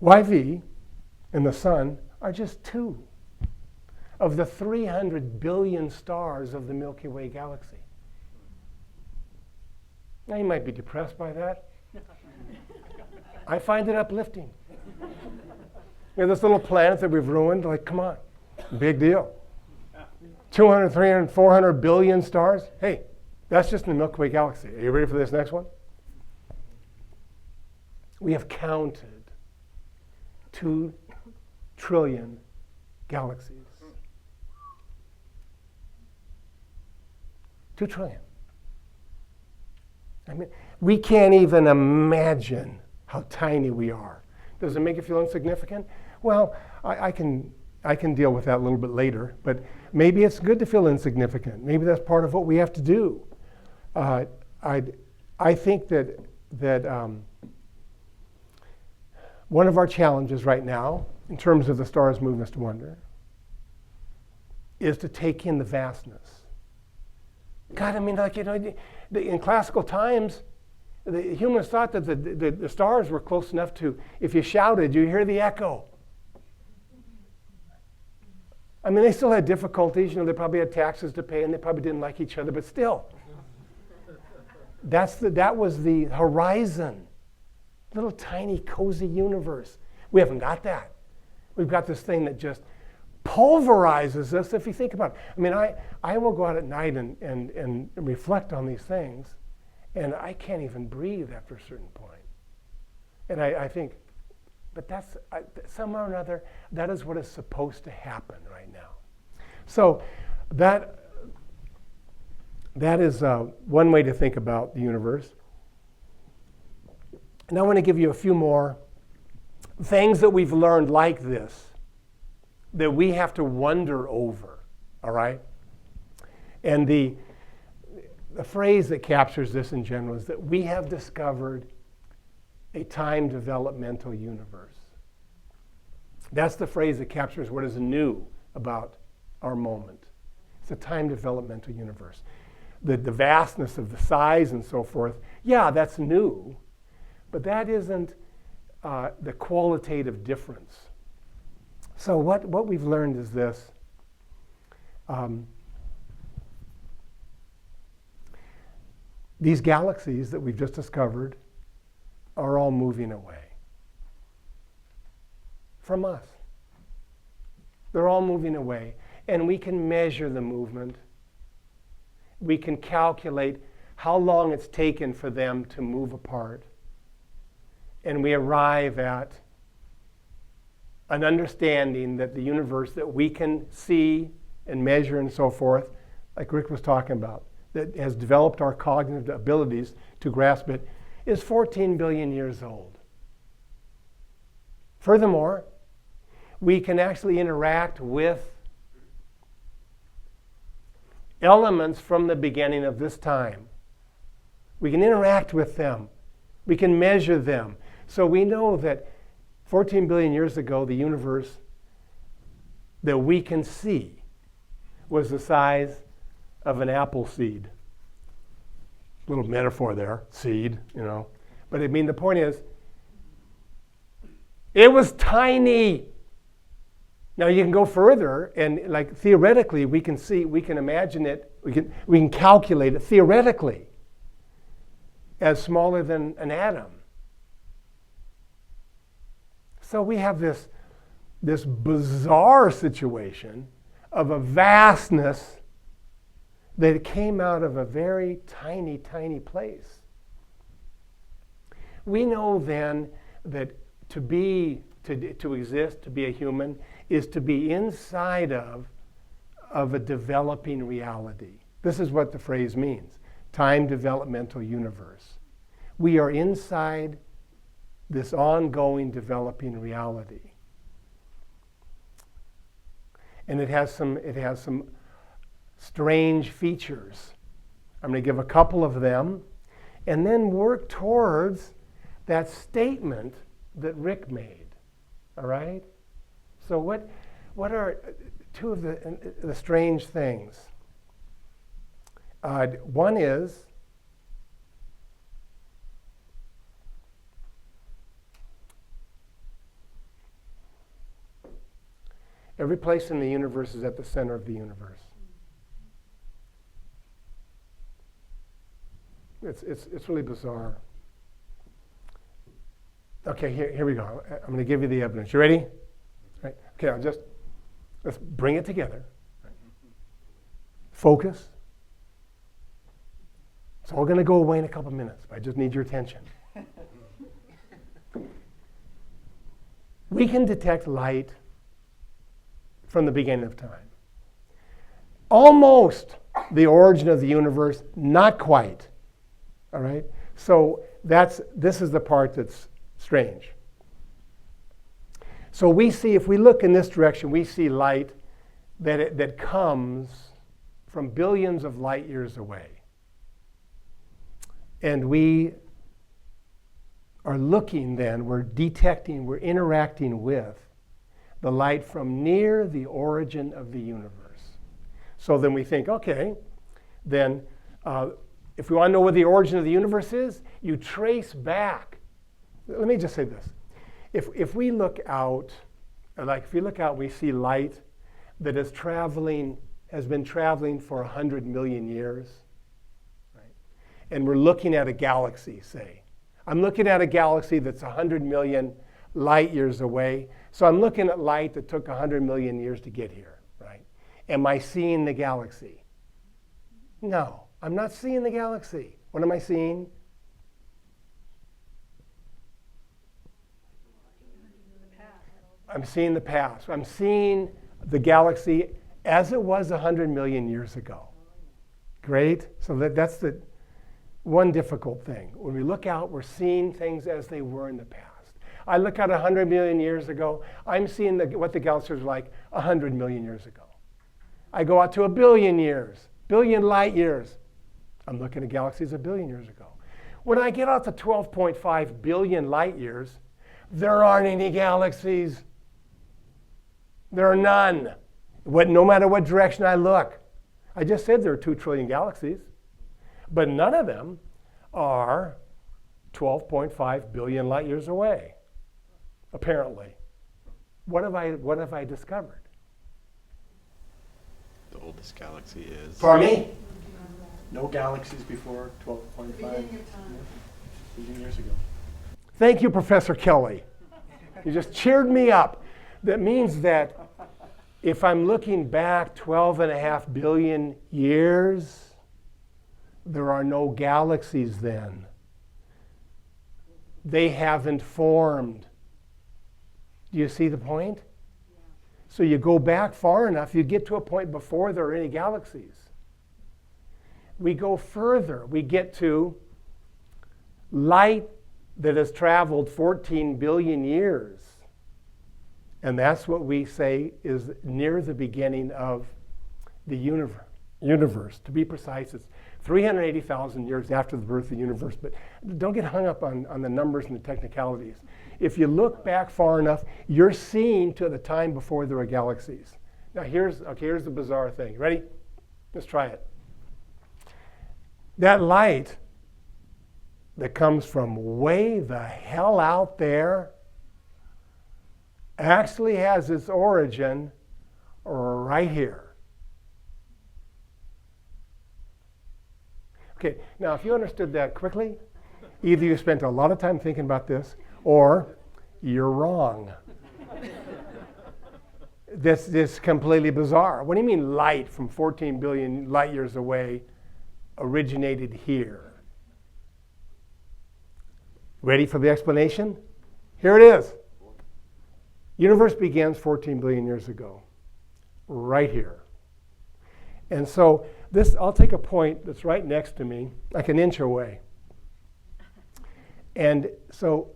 YV and the sun are just 2 of the 300 billion stars of the Milky Way galaxy. Now you might be depressed by that. I find it uplifting. This little planet that we've ruined, come on, big deal. 200, 300, 400 billion stars. Hey, that's just in the Milky Way galaxy. Are you ready for this next one? We have counted 2 trillion galaxies. 2 trillion. I mean, we can't even imagine how tiny we are. Does it make you feel insignificant? Well, I can deal with that a little bit later, but maybe it's good to feel insignificant. Maybe that's part of what we have to do. I think that one of our challenges right now, in terms of the stars moving us to wonder, is to take in the vastness. God, I mean, in classical times, the humans thought that the stars were close enough to, if you shouted, you hear the echo. I mean, they still had difficulties. They probably had taxes to pay, and they probably didn't like each other, but still. That was the horizon. Little tiny, cozy universe. We haven't got that. We've got this thing that just pulverizes us, if you think about it. I mean, I will go out at night and reflect on these things, and I can't even breathe after a certain point. And I think, but that's, somehow or another, that is what is supposed to happen right now. So that is one way to think about the universe. And I want to give you a few more things that we've learned like this, that we have to wonder over, all right? And the phrase that captures this in general is that we have discovered a time developmental universe. That's the phrase that captures what is new about our moment. It's a time developmental universe. The vastness of the size and so forth, yeah, that's new, but that isn't the qualitative difference. So what we've learned is this. These galaxies that we've just discovered are all moving away from us. They're all moving away. And we can measure the movement. We can calculate how long it's taken for them to move apart. And we arrive at an understanding that the universe that we can see and measure and so forth, like Rick was talking about, that has developed our cognitive abilities to grasp it, is 14 billion years old. Furthermore, we can actually interact with elements from the beginning of this time. We can interact with them. We can measure them. So we know that 14 billion years ago, the universe that we can see was the size of an apple seed. Little metaphor there, seed, you know. But I mean, the point is, it was tiny. Now you can go further, and like theoretically, we can imagine it, we can calculate it theoretically as smaller than an atom. So we have this bizarre situation of a vastness that came out of a very tiny, tiny place. We know then that to exist, to be a human, is to be inside of a developing reality. This is what the phrase means, time developmental universe. We are inside this ongoing developing reality. And it has some strange features. I'm going to give a couple of them and then work towards that statement that Rick made. All right? So what are two of the strange things? One is every place in the universe is at the center of the universe. It's really bizarre. Okay, here we go. I'm going to give you the evidence. You ready? Right. Okay, let's bring it together. Focus. It's all going to go away in a couple minutes, but I just need your attention. We can detect light from the beginning of time. Almost the origin of the universe, not quite. All right? So this is the part that's strange. So we see, if we look in this direction, we see light that comes from billions of light years away. And we are looking then, we're detecting, we're interacting with the light from near the origin of the universe. So then we think, okay, then if we want to know what the origin of the universe is, you trace back. Let me just say this. If we look out, we see light that has been traveling for 100 million years, right? And we're looking at a galaxy, say. I'm looking at a galaxy that's 100 million light years away. So I'm looking at light that took 100 million years to get here, right? Am I seeing the galaxy? No, I'm not seeing the galaxy. What am I seeing? I'm seeing the past. I'm seeing the galaxy as it was 100 million years ago. Great. So that's the one difficult thing. When we look out, we're seeing things as they were in the past. I look out 100 million years ago, I'm seeing what the galaxy was like 100 million years ago. I go out to 1 billion years, billion light years. I'm looking at galaxies 1 billion years ago. When I get out to 12.5 billion light years, there aren't any galaxies. There are none. No matter what direction I look. I just said there are 2 trillion galaxies, but none of them are 12.5 billion light years away, apparently. What have I discovered? The oldest galaxy is... For me? No galaxies before 12.5 billion years ago. Thank you, Professor Kelly. You just cheered me up. That means that if I'm looking back 12.5 billion years, there are no galaxies then. They haven't formed. Do you see the point? Yeah. So you go back far enough, you get to a point before there are any galaxies. we go further. We get to light that has traveled 14 billion years. And that's what we say is near the beginning of the universe. To be precise, it's 380,000 years after the birth of the universe. But don't get hung up on the numbers and the technicalities. If you look back far enough, you're seeing to the time before there were galaxies. Now here's the bizarre thing. Ready? Let's try it. That light that comes from way the hell out there actually has its origin right here. Okay, now if you understood that quickly, either you spent a lot of time thinking about this, or you're wrong. This is completely bizarre. What do you mean light from 14 billion light years away originated here? Ready for the explanation? Here it is. Universe begins 14 billion years ago, right here. And so I'll take a point that's right next to me, like an inch away. And so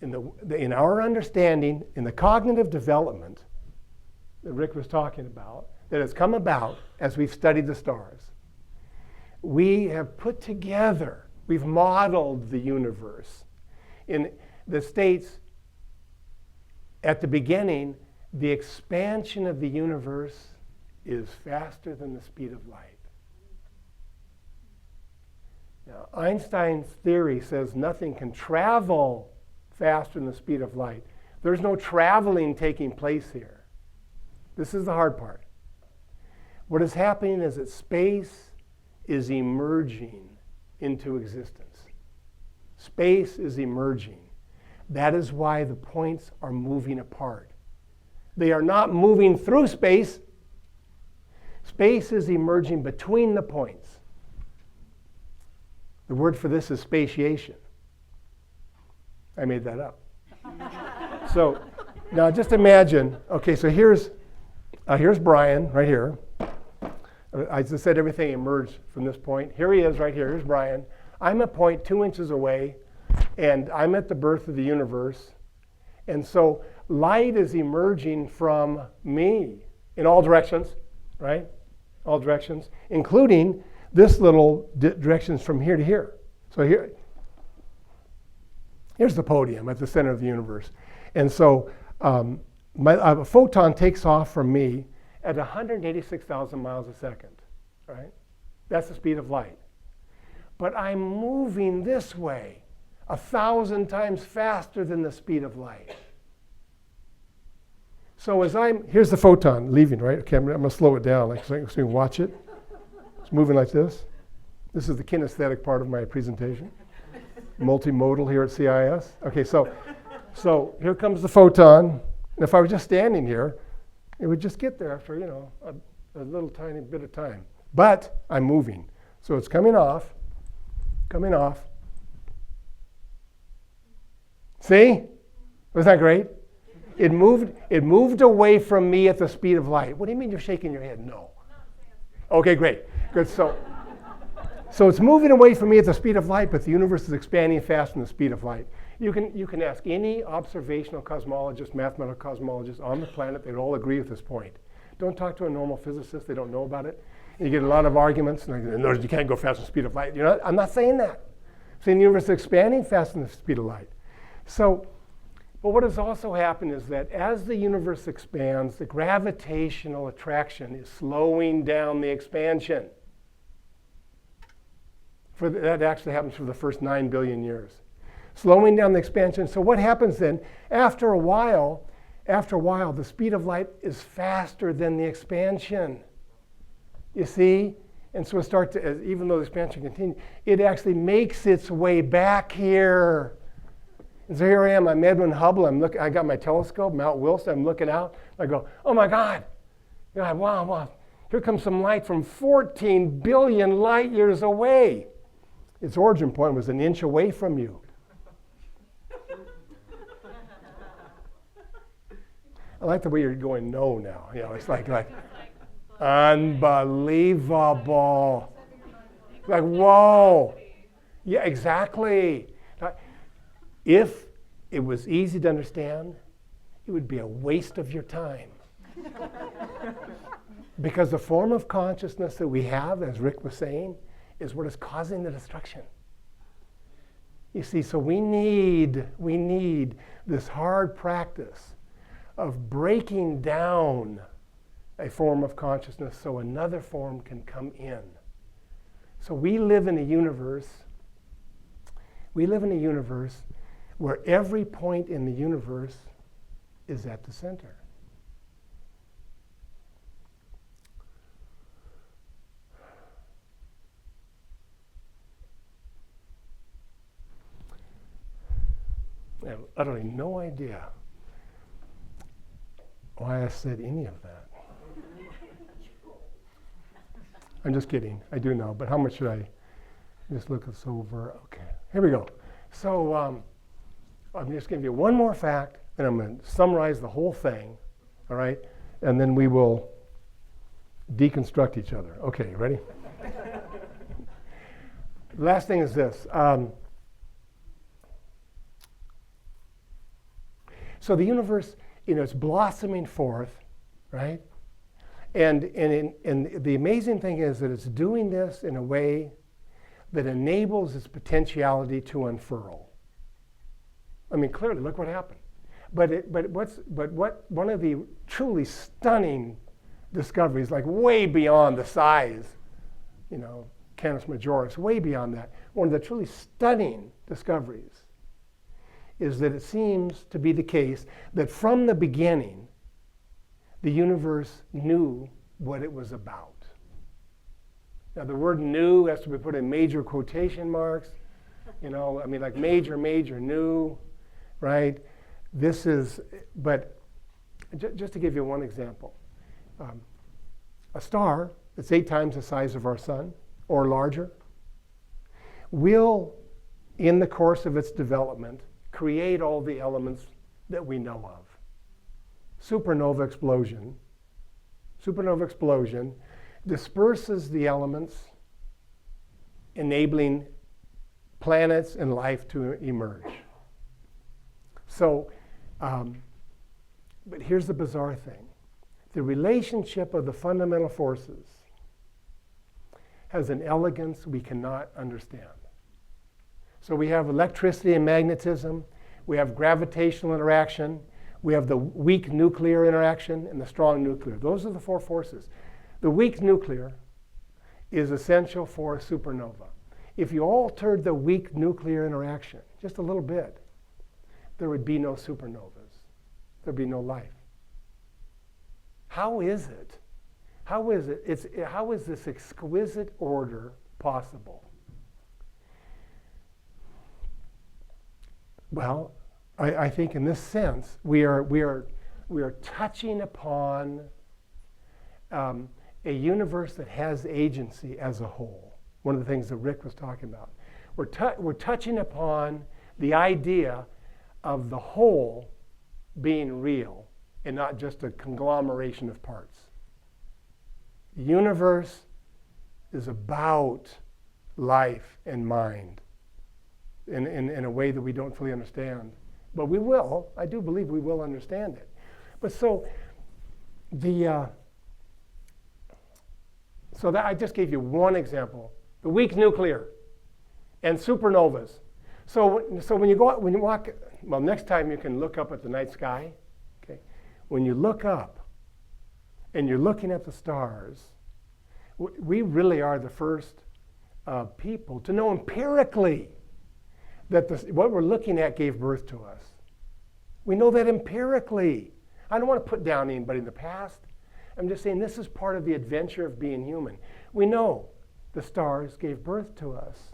in our understanding, in the cognitive development that Rick was talking about, that has come about as we've studied the stars, we have put together, we've modeled the universe in the states. At the beginning, the expansion of the universe is faster than the speed of light. Now, Einstein's theory says nothing can travel faster than the speed of light. There's no traveling taking place here. This is the hard part. What is happening is that space is emerging into existence. Space is emerging. That is why the points are moving apart. They are not moving through space. Space is emerging between the points. The word for this is spatiation. I made that up. So now just imagine, okay, so here's Brian right here. I just said everything emerged from this point. Here he is right here. Here's Brian. I'm a point 2 inches away, and I'm at the birth of the universe. And so light is emerging from me in all directions, right? All directions, including this little directions from here to here. So here's the podium at the center of the universe. And so a photon takes off from me at 186,000 miles a second, right? That's the speed of light. But I'm moving this way 1,000 times faster than the speed of light. So here's the photon leaving, right? Okay, I'm going to slow it down so you can watch it. It's moving like this. This is the kinesthetic part of my presentation. Multimodal here at CIS. Okay, so here comes the photon. And if I was just standing here, it would just get there after, a little tiny bit of time. But I'm moving. So it's coming off. See? Wasn't that great? It moved away from me at the speed of light. What do you mean you're shaking your head? No. Okay, great. Good. So it's moving away from me at the speed of light, but the universe is expanding faster than the speed of light. You can ask any observational cosmologist, mathematical cosmologist on the planet, they'd all agree with this point. Don't talk to a normal physicist, they don't know about it. And you get a lot of arguments, and no, you can't go faster than the speed of light. I'm not saying that. I'm saying the universe is expanding faster than the speed of light. But what has also happened is that as the universe expands, the gravitational attraction is slowing down the expansion. That actually happens for the first 9 billion years. Slowing down the expansion. So what happens then? After a while, the speed of light is faster than the expansion. You see? And so it starts to, even though the expansion continues, it actually makes its way back here. And so here I am, I'm Edwin Hubble, I got my telescope, Mount Wilson, I'm looking out, I go, oh my God, wow, here comes some light from 14 billion light years away. Its origin point was an inch away from you. I like the way you're going no now. It's like unbelievable. Like, whoa. Yeah, exactly. If it was easy to understand, it would be a waste of your time. Because the form of consciousness that we have, as Rick was saying, is what is causing the destruction. You see, so we need this hard practice of breaking down a form of consciousness so another form can come in. So we live in a universe where every point in the universe is at the center. I have utterly no idea why I said any of that. I'm just kidding. I do know, but how much should I just look this over? Okay, here we go. So I'm just going to give you one more fact, and I'm going to summarize the whole thing, all right? And then we will deconstruct each other. Okay, ready? Last thing is this. So the universe, it's blossoming forth, right? And the amazing thing is that it's doing this in a way that enables its potentiality to unfurl. I mean, clearly, look what happened. But one of the truly stunning discoveries, like way beyond the size, Canis Majoris, way beyond that. One of the truly stunning discoveries is that it seems to be the case that from the beginning, the universe knew what it was about. Now, the word "knew" has to be put in major quotation marks. Like major, knew, right? But just to give you one example, a star that's 8 times the size of our sun or larger will, in the course of its development, create all the elements that we know of. Supernova explosion disperses the elements, enabling planets and life to emerge. So, but here's the bizarre thing. The relationship of the fundamental forces has an elegance we cannot understand. So we have electricity and magnetism, we have gravitational interaction, we have the weak nuclear interaction and the strong nuclear. Those are the 4 forces. The weak nuclear is essential for a supernova. If you altered the weak nuclear interaction just a little bit, there would be no supernovas. There'd be no life. How is it? How is this exquisite order possible? Well, I think in this sense, we are touching upon a universe that has agency as a whole. One of the things that Rick was talking about. We're touching upon the idea of the whole being real and not just a conglomeration of parts. The universe is about life and mind in a way that we don't fully understand. But we will. I do believe we will understand it. But so that I just gave you one example: the weak nuclear and supernovas. So when you walk, well, next time you can look up at the night sky. Okay, when you look up and you're looking at the stars, we really are the first people to know empirically that what we're looking at gave birth to us. We know that empirically. I don't want to put down anybody in the past. I'm just saying this is part of the adventure of being human. We know the stars gave birth to us.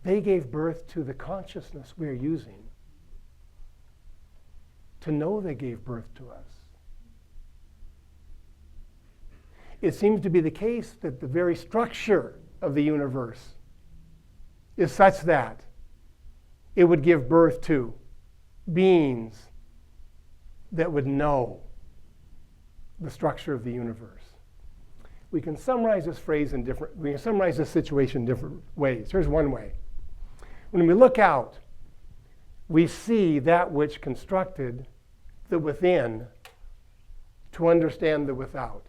They gave birth to the consciousness we are using to know they gave birth to us. It seems to be the case that the very structure of the universe is such that it would give birth to beings that would know the structure of the universe. we can summarize this phrase in different, we can summarize this situation in different ways. Here's one way. When we look out, we see that which constructed the within to understand the without.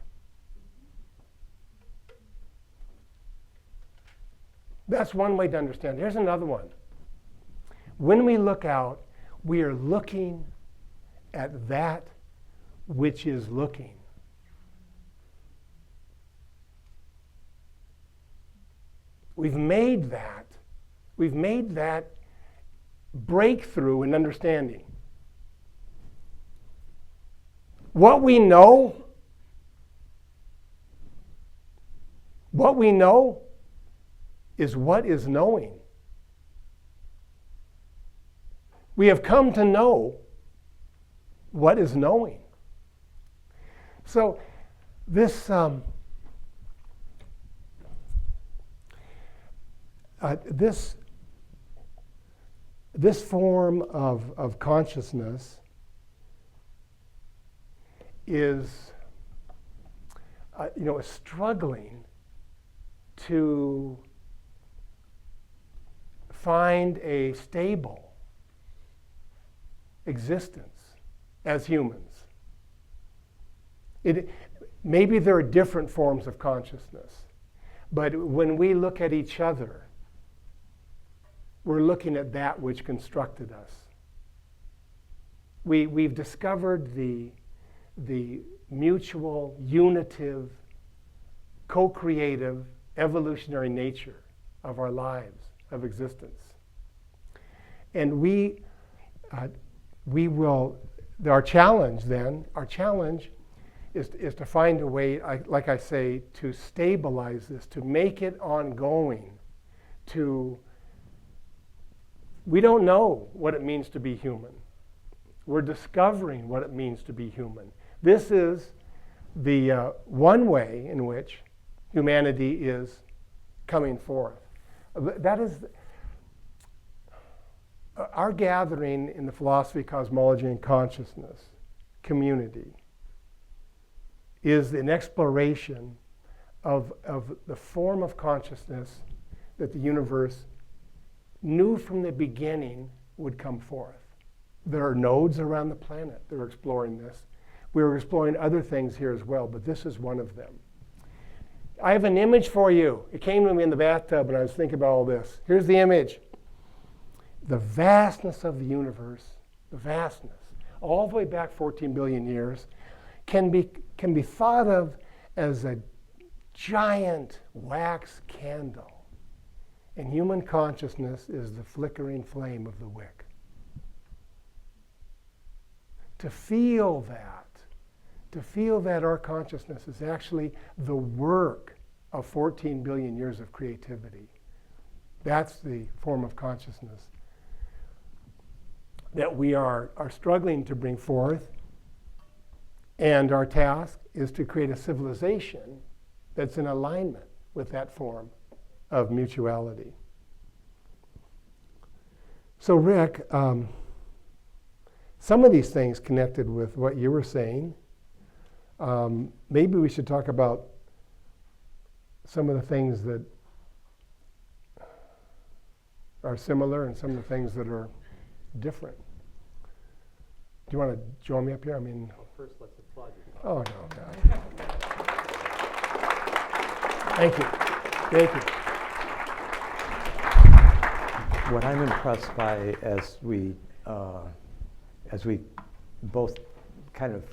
That's one way to understand. Here's another one. When we look out, we are looking at that which is looking. We've made that breakthrough in understanding. What we know is what is knowing. We have come to know what is knowing. So this this form of consciousness is struggling to find a stable existence as humans. Maybe there are different forms of consciousness, but when we look at each other, we're looking at that which constructed us. We've discovered the mutual, unitive, co-creative, evolutionary nature of our lives, of existence. And our challenge is to find a way, like I say, to stabilize this, to make it ongoing, we don't know what it means to be human. We're discovering what it means to be human. This is the one way in which humanity is coming forth. That is our gathering in the philosophy, cosmology, and consciousness community is an exploration of the form of consciousness that the universe knew from the beginning would come forth. There are nodes around the planet that are exploring this. We're exploring other things here as well, but this is one of them. I have an image for you. It came to me in the bathtub when I was thinking about all this. Here's the image. The vastness of the universe, the vastness, all the way back 14 billion years, can be thought of as a giant wax candle. And human consciousness is the flickering flame of the wick. To feel that our consciousness is actually the work of 14 billion years of creativity. That's the form of consciousness that we are struggling to bring forth. And our task is to create a civilization that's in alignment with that form of mutuality. So Rick, some of these things connected with what you were saying. Maybe we should talk about some of the things that are similar and some of the things that are different. Do you want to join me up here? First, let's applaud you. Oh, no, God. Thank you. Thank you. What I'm impressed by as we both kind of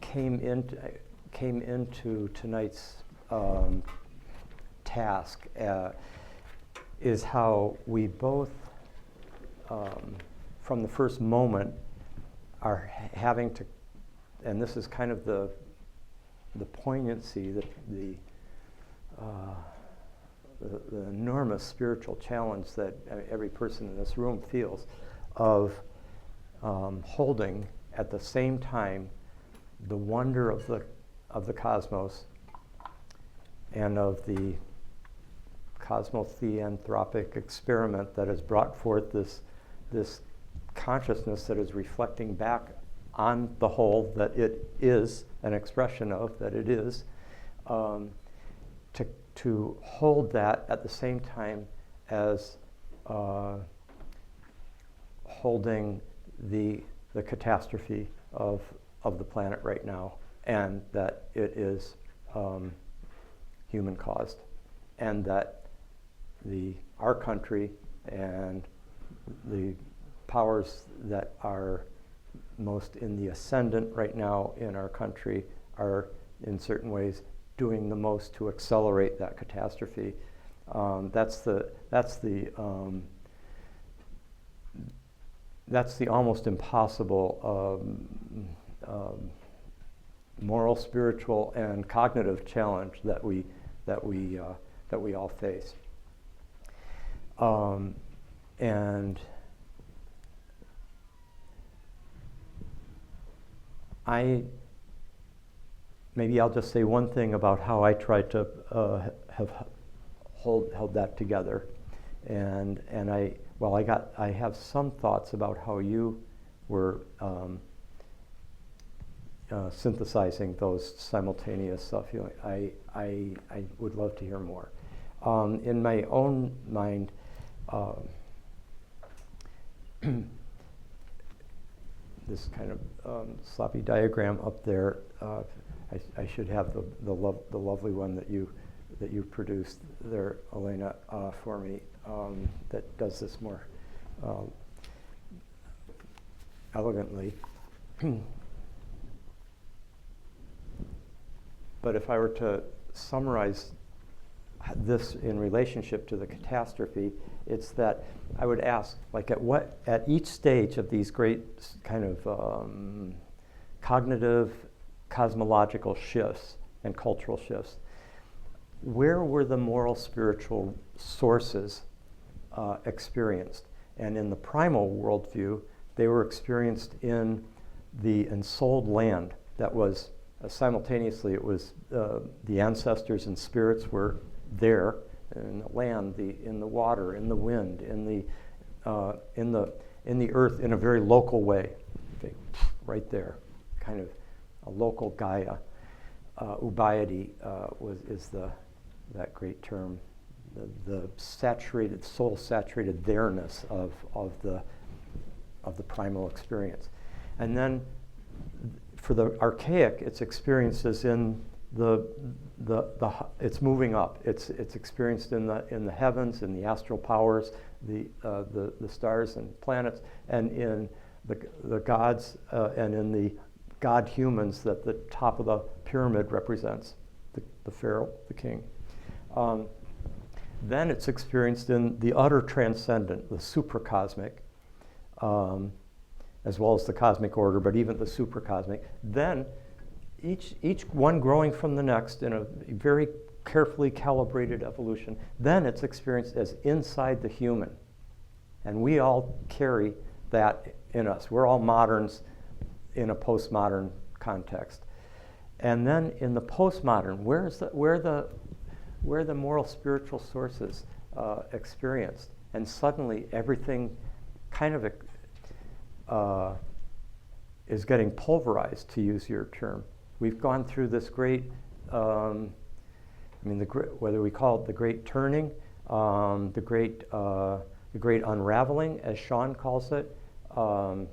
came into tonight's task is how we both, from the first moment, are having to, and this is kind of the poignancy, the enormous spiritual challenge that every person in this room feels of holding at the same time the wonder of the cosmos and of the cosmotheanthropic experiment that has brought forth this consciousness that is reflecting back on the whole that it is an expression of, that it is, to hold that at the same time as holding the catastrophe of the planet right now, and that it is human caused, and that our country and the powers that are most in the ascendant right now in our country are in certain ways doing the most to accelerate that catastrophe. That's the almost impossible moral, spiritual, and cognitive challenge that we all face. And maybe I'll just say one thing about how I try to held that together, and I have some thoughts about how you were synthesizing those simultaneous stuff. I would love to hear more. In my own mind, this kind of sloppy diagram up there. I should have the lovely one that you produced there, Elena, for me, that does this more elegantly. But if I were to summarize this in relationship to the catastrophe, it's that I would ask, like, at each stage of these great kind of cognitive, cosmological shifts and cultural shifts, where were the moral, spiritual sources experienced? And in the primal worldview, they were experienced in the ensouled land that was simultaneously, it was the ancestors and spirits were there in the land, in the water, in the wind, in the earth, in a very local way. Okay, right there, kind of a local Gaia. Ubayadi is that great term, the saturated, soul-saturated there-ness of the primal experience. And then for the archaic, its experience is in it's moving up. It's experienced in the heavens, in the astral powers, the stars and planets, and in the gods, and in the god humans that the top of the pyramid represents, the pharaoh, the king. Then it's experienced in the utter transcendent, the supracosmic, as well as the cosmic order, but even the supracosmic. Then each one growing from the next in a very carefully calibrated evolution. Then it's experienced as inside the human. And we all carry that in us. We're all moderns in a postmodern context. And then in the postmodern, where the moral spiritual sources experienced? And suddenly everything kind of is getting pulverized, to use your term. We've gone through this great, whether we call it the great turning, the great unraveling, as Sean calls it. I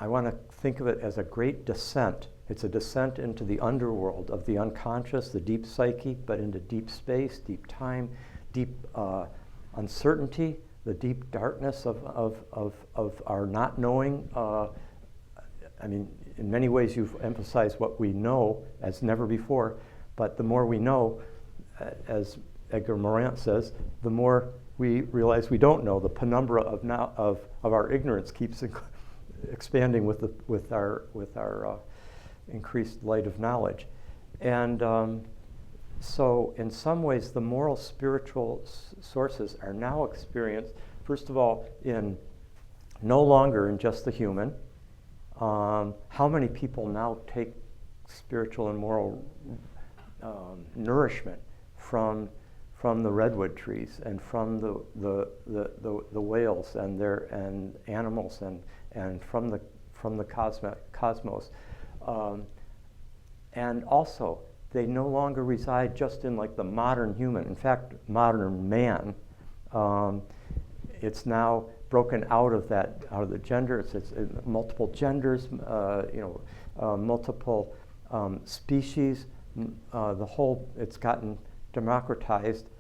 want to think of it as a great descent. It's a descent into the underworld of the unconscious, the deep psyche, but into deep space, deep time, deep uncertainty, the deep darkness of our not knowing. In many ways you've emphasized what we know as never before, but the more we know, as Edgar Morin says, the more we realize we don't know. The penumbra of our ignorance keeps expanding with our increased light of knowledge. And so in some ways the moral spiritual sources are now experienced, first of all, in no longer in just the human. How many people now take spiritual and moral nourishment from the redwood trees and from the whales and animals and from the cosmos? And also, they no longer reside just in like the modern human. In fact, modern man, it's now broken out of the gender. It's multiple genders, multiple species. It's gotten democratized,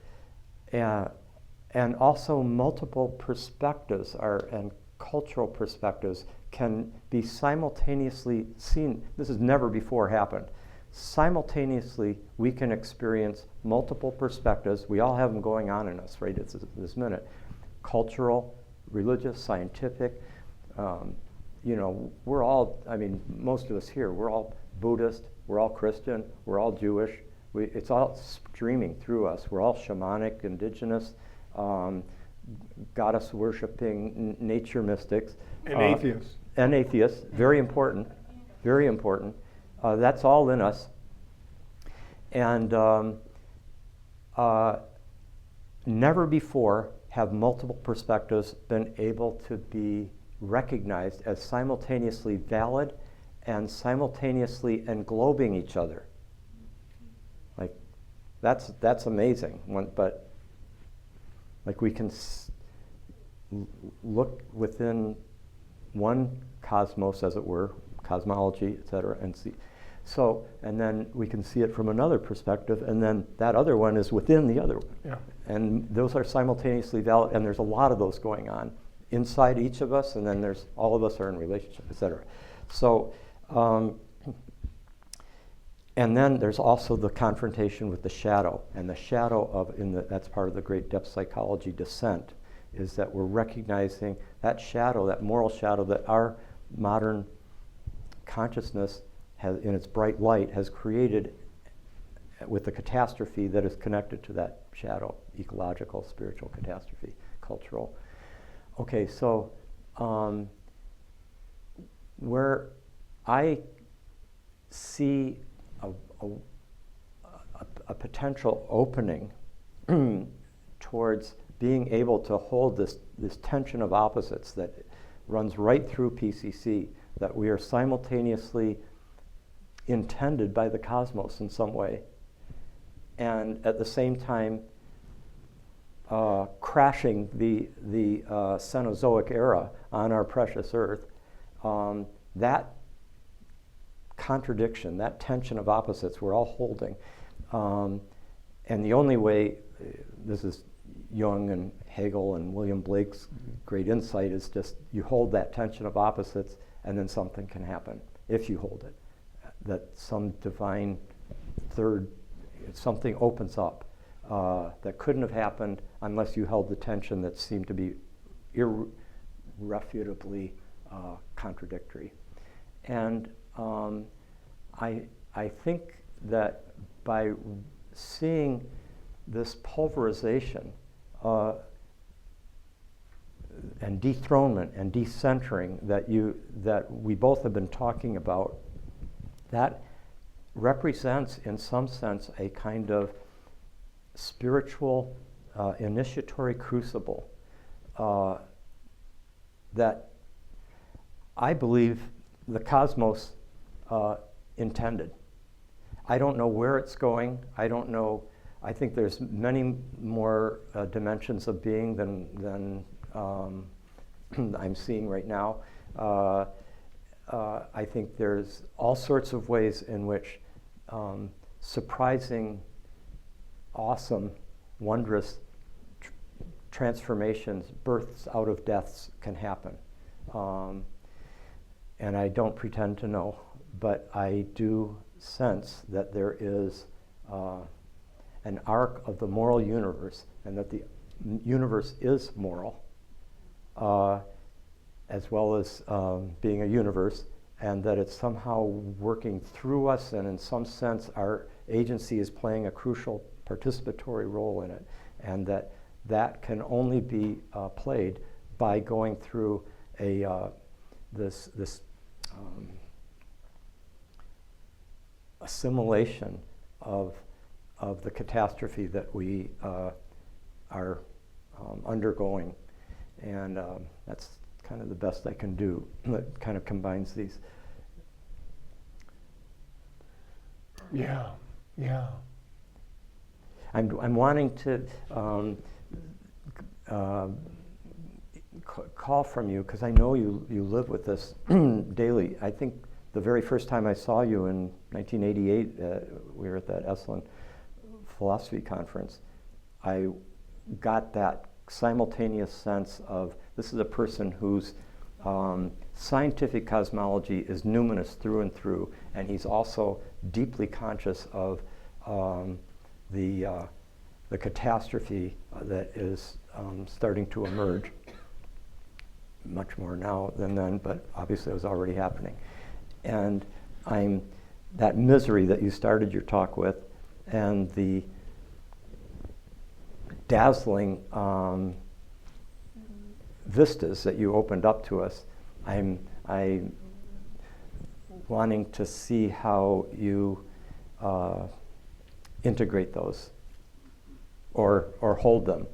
and also multiple perspectives and cultural perspectives can be simultaneously seen. This has never before happened. Simultaneously, we can experience multiple perspectives. We all have them going on in us right at this minute. Cultural, religious, scientific. We're all, most of us here, we're all Buddhist, we're all Christian, we're all Jewish. It's all streaming through us. We're all shamanic, indigenous, goddess worshipping, nature mystics. And atheists. And atheists, very important, very important. That's all in us. And never before have multiple perspectives been able to be recognized as simultaneously valid and simultaneously englobing each other. Like, that's amazing. But like, we can look within one cosmos, as it were, cosmology, etc., and see. So, and then we can see it from another perspective, and then that other one is within the other one. Yeah. And those are simultaneously valid, and there's a lot of those going on inside each of us, and then there's all of us are in relationship, etc. So, and then there's also the confrontation with the shadow, and the shadow that's part of the great depth psychology descent, is that we're recognizing that shadow, that moral shadow that our modern consciousness has, in its bright light, has created with the catastrophe that is connected to that shadow, ecological, spiritual catastrophe, cultural. Okay, so where I see a potential opening towards being able to hold this tension of opposites that runs right through PCC, that we are simultaneously intended by the cosmos in some way, and at the same time crashing the Cenozoic era on our precious Earth. That contradiction, that tension of opposites we're all holding. And the only way, this is Jung and Hegel and William Blake's great insight, is just you hold that tension of opposites and then something can happen if you hold it. That some divine third, something opens up that couldn't have happened unless you held the tension that seemed to be irrefutably contradictory. And I think that by seeing this pulverization and dethronement and decentering that we both have been talking about, that represents in some sense a kind of spiritual initiatory crucible that I believe the cosmos intended. I don't know where it's going. I don't know. I think there's many more dimensions of being than I'm seeing right now. I think there's all sorts of ways in which surprising, awesome, wondrous transformations, births out of deaths can happen. And I don't pretend to know, but I do sense that there is an arc of the moral universe, and that the universe is moral, as well as being a universe, and that it's somehow working through us, and in some sense our agency is playing a crucial participatory role in it, and that can only be played by going through this assimilation of the catastrophe that we are undergoing. And that's kind of the best I can do. That kind of combines these Yeah, yeah. I'm wanting to call from you, because I know you live with this daily. I think the very first time I saw you in 1988, we were at that Esalen philosophy conference, I got that simultaneous sense of this is a person whose scientific cosmology is numinous through and through, and he's also deeply conscious of the catastrophe that is starting to emerge, much more now than then, but obviously it was already happening. And that misery that you started your talk with, and the dazzling vistas that you opened up to us, I'm wanting to see how you integrate those or hold them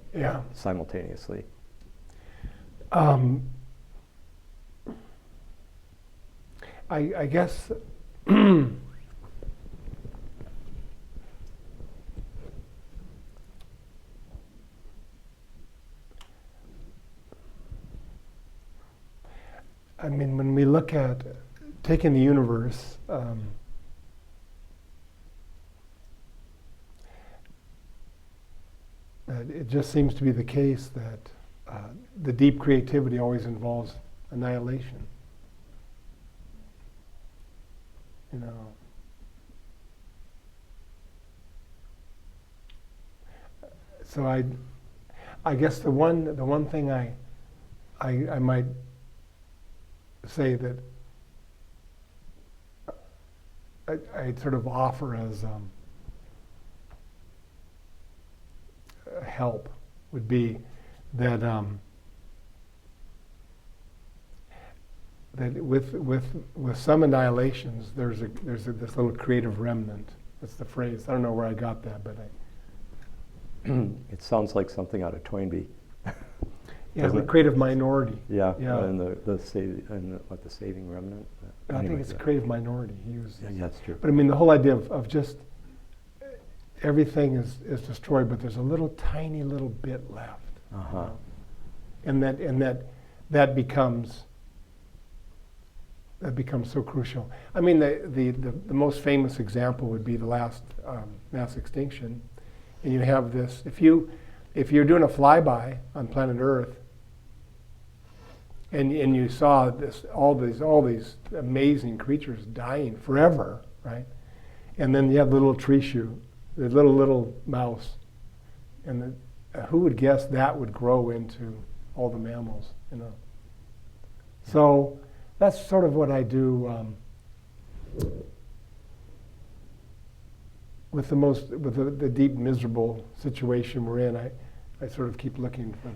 simultaneously. I guess I mean, when we look at taking the universe, it just seems to be the case that the deep creativity always involves annihilation. You know. So I guess the one thing I might say that I sort of offer as help would be that that with some annihilations there's this little creative remnant. That's the phrase. I don't know where I got that, but it sounds like something out of Toynbee. Yeah, the creative minority. Yeah, yeah. And the saving remnant. I think it's a creative minority. He uses. Yeah, that's true. But I mean, the whole idea of just everything is destroyed, but there's a little tiny little bit left. Uh-huh. And that becomes so crucial. I mean, the most famous example would be the last mass extinction, and you have this. If you're doing a flyby on planet Earth, and you saw all these amazing creatures dying forever, right? And then you have the little tree shoe, the little mouse, and who would guess that would grow into all the mammals, you know? So that's sort of what I do with the deep miserable situation we're in. I sort of keep looking for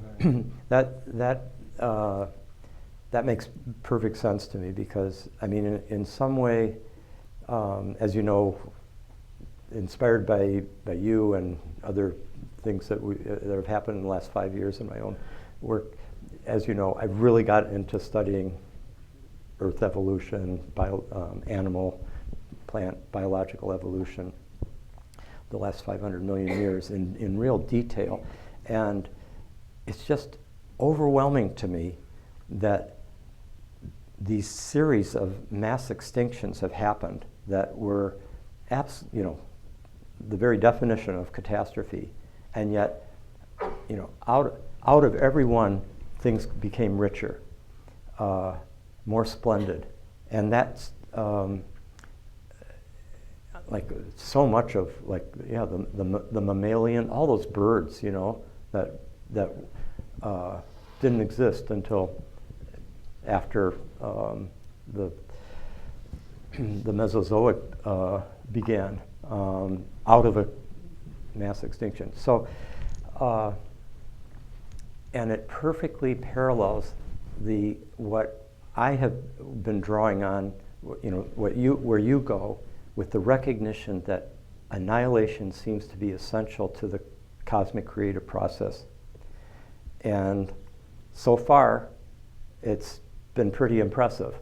that makes perfect sense to me, because I mean, in some way, as you know, inspired by you and other things that have happened in the last 5 years in my own work, as you know, I've really got into studying Earth evolution, animal, plant, biological evolution, the last 500 million years in real detail. And it's just overwhelming to me that these series of mass extinctions have happened that were the very definition of catastrophe. And yet, out of every one, things became richer, more splendid. And that's like so much of the mammalian, all those birds, that didn't exist until after the Mesozoic began, out of a mass extinction. So, and it perfectly parallels what I have been drawing on, where you go, with the recognition that annihilation seems to be essential to the cosmic creative process. And so far, it's been pretty impressive.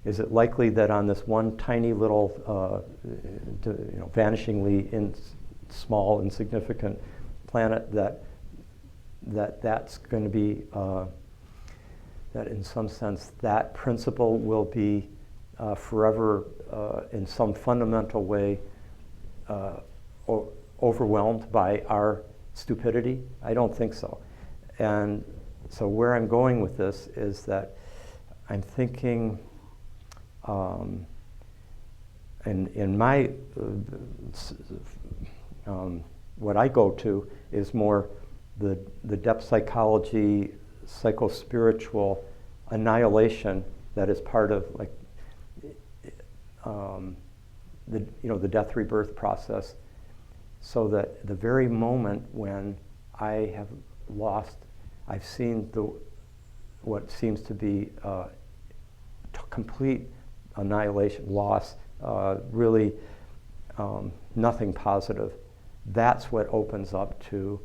Is it likely that on this one tiny little, vanishingly small, insignificant planet that's going to be, that in some sense that principle will be forever in some fundamental way overwhelmed by our stupidity? I don't think so. And so where I'm going with this is that I'm thinking, in my, what I go to is more the depth psychology, psychospiritual annihilation that is part of like the death-rebirth process, so that the very moment when I have lost, I've seen what seems to be complete annihilation, loss, really nothing positive. That's what opens up to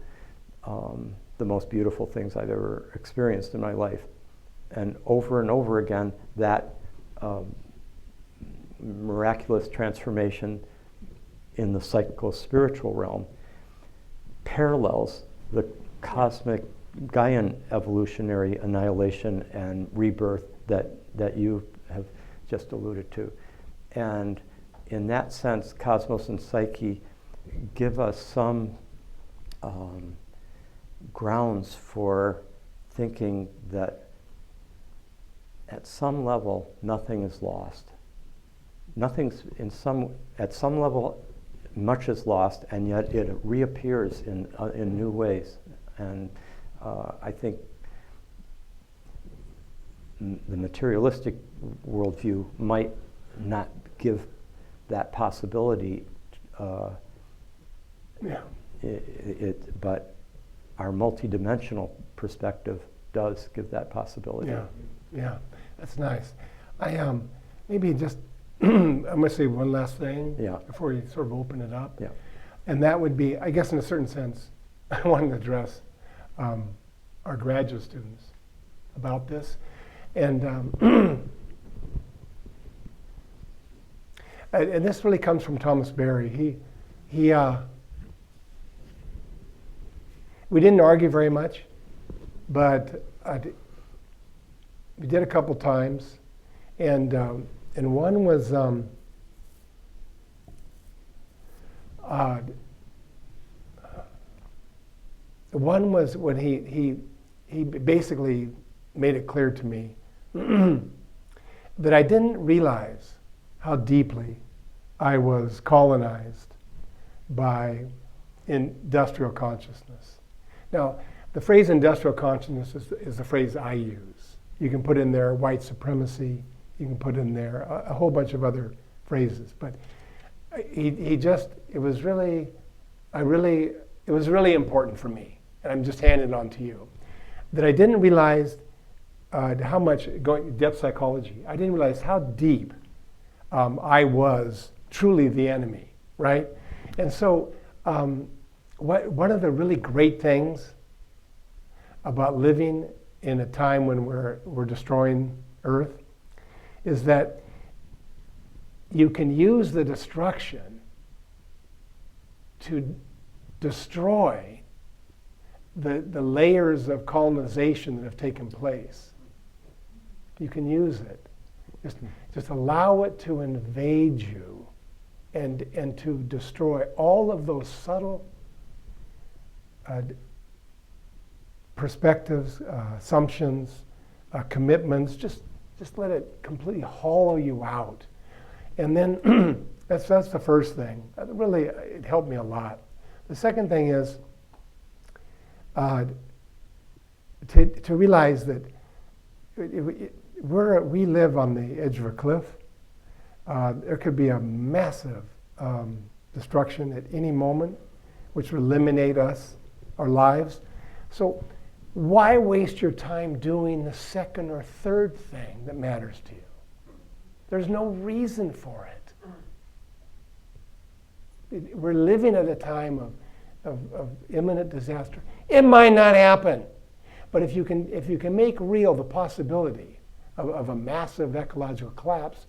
the most beautiful things I've ever experienced in my life. And over again, that miraculous transformation in the psycho-spiritual realm parallels the cosmic Gaian evolutionary annihilation and rebirth that you have just alluded to. And in that sense, cosmos and psyche give us some grounds for thinking that at some level nothing is lost. Nothing's at some level much is lost, and yet it reappears in new ways. And I think the materialistic worldview might not give that possibility, but our multidimensional perspective does give that possibility. Yeah, that's nice. I maybe just I'm going to say one last thing before you sort of open it up. Yeah. And that would be, I guess in a certain sense, I wanted to address our graduate students about this. And and this really comes from Thomas Berry. He we didn't argue very much, but we did a couple times, and one was one was when he basically made it clear to me that I didn't realize how deeply I was colonized by industrial consciousness. Now, the phrase industrial consciousness is the phrase I use. You can put in there white supremacy. You can put in there a whole bunch of other phrases. But it was really important for me, and I'm just handing it on to you, that I didn't realize how much, going depth psychology, I didn't realize how deep I was truly the enemy, right? And so one of the really great things about living in a time when we're destroying Earth is that you can use the destruction to destroy the layers of colonization that have taken place. You can use it. Just allow it to invade you and to destroy all of those subtle perspectives, assumptions, commitments. Just let it completely hollow you out. And then that's the first thing. Really, it helped me a lot. The second thing is to realize that we live on the edge of a cliff. There could be a massive destruction at any moment, which would eliminate us, our lives. So why waste your time doing the second or third thing that matters to you? There's no reason for it. We're living at a time of imminent disaster. It might not happen, but if you can make real the possibility of a massive ecological collapse,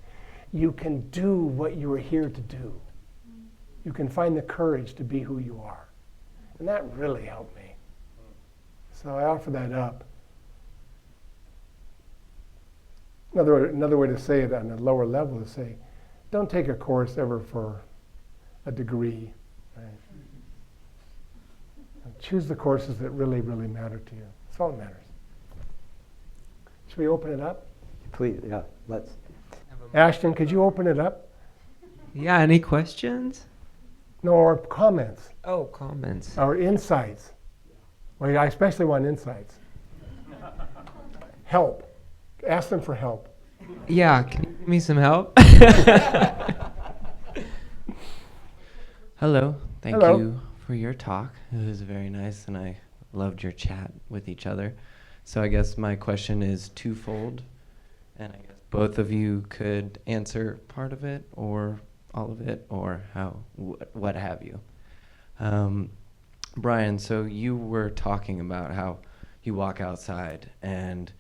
you can do what you were here to do. You can find the courage to be who you are. And that really helped me. So I offer that up. Another way to say it on a lower level is say, don't take a course ever for a degree. Right? And choose the courses that really, really matter to you. That's all that matters. Should we open it up? Please, yeah, let's. Ashton, could you open it up? Yeah, any questions? No, or comments, Oh, comments. or insights. Well, I especially want insights. Help. Ask them for help. Yeah, can you give me some help? Hello, thank Hello. you for your talk. It was very nice, and I loved your chat with each other. So I guess my question is twofold, and I guess both of you could answer part of it, or all of it, or what have you. Brian, so you were talking about how you walk outside and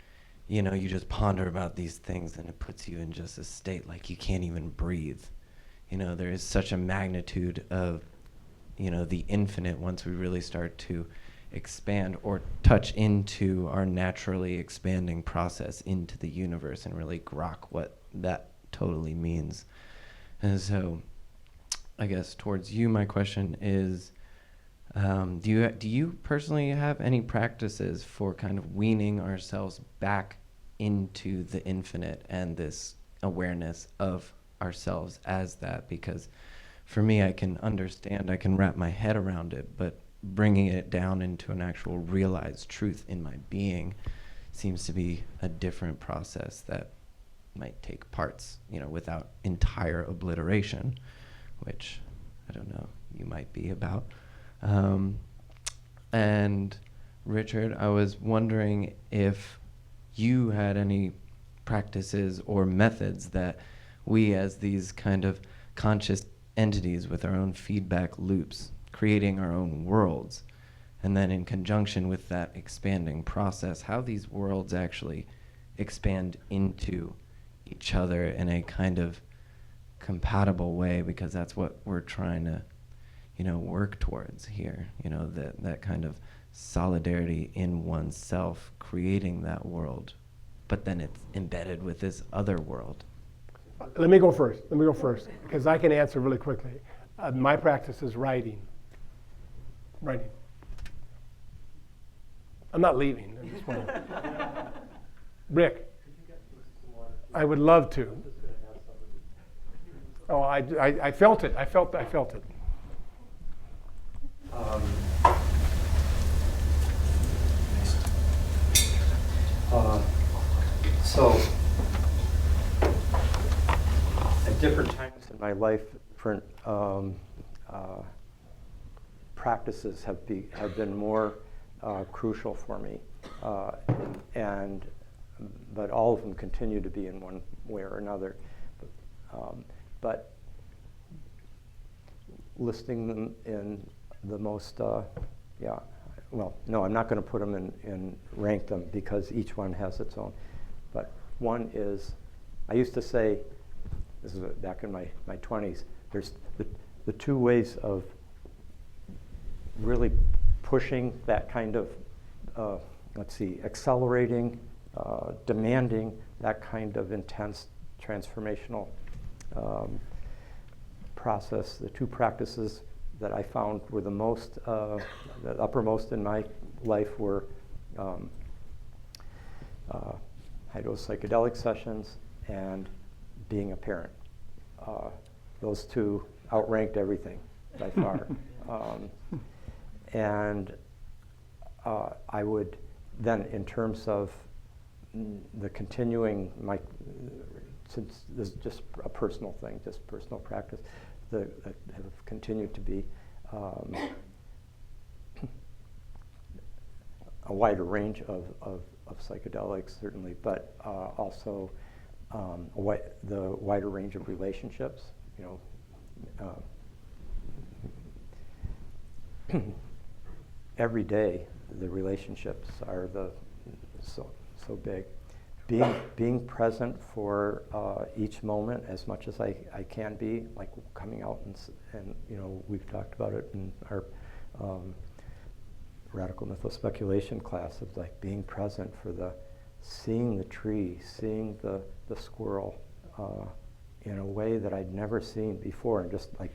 you just ponder about these things, and it puts you in just a state like you can't even breathe. There is such a magnitude of, the infinite once we really start to expand or touch into our naturally expanding process into the universe and really grok what that totally means. And so I guess towards you, my question is, do you personally have any practices for kind of weaning ourselves back into the infinite and this awareness of ourselves as that? Because for me, I can wrap my head around it, but bringing it down into an actual realized truth in my being seems to be a different process that might take parts, without entire obliteration, which I don't know, you might be about. And Richard, I was wondering if you had any practices or methods that we as these kind of conscious entities with our own feedback loops, creating our own worlds, and then in conjunction with that expanding process, how these worlds actually expand into each other in a kind of compatible way, because that's what we're trying to work towards here, that kind of solidarity in oneself, creating that world, but then it's embedded with this other world. Let me go first, because I can answer really quickly. My practice is writing. I'm not leaving. I'm just wondering. Rick, I would love to. Oh, I felt it. I felt it. So, at different times in my life, different practices have been more crucial for me, but all of them continue to be in one way or another. But listing them in the most, well, no, I'm not going to put them in rank them, because each one has its own. But one is, I used to say, this is back in my 20s, there's the two ways of really pushing that kind of, accelerating, demanding that kind of intense transformational process. The two practices that I found were the most, the uppermost in my life were high-dose psychedelic sessions and being a parent. Those two outranked everything by far. And I would then, in terms of the continuing, since this is just a personal thing, just personal practice, that have continued to be a wider range of psychedelics, certainly, but also the wider range of relationships. Every day, the relationships are so big. being present for each moment as much as I can be, like coming out and we've talked about it in our radical mythospeculation class of like being present for seeing the tree, seeing the squirrel in a way that I'd never seen before, and just like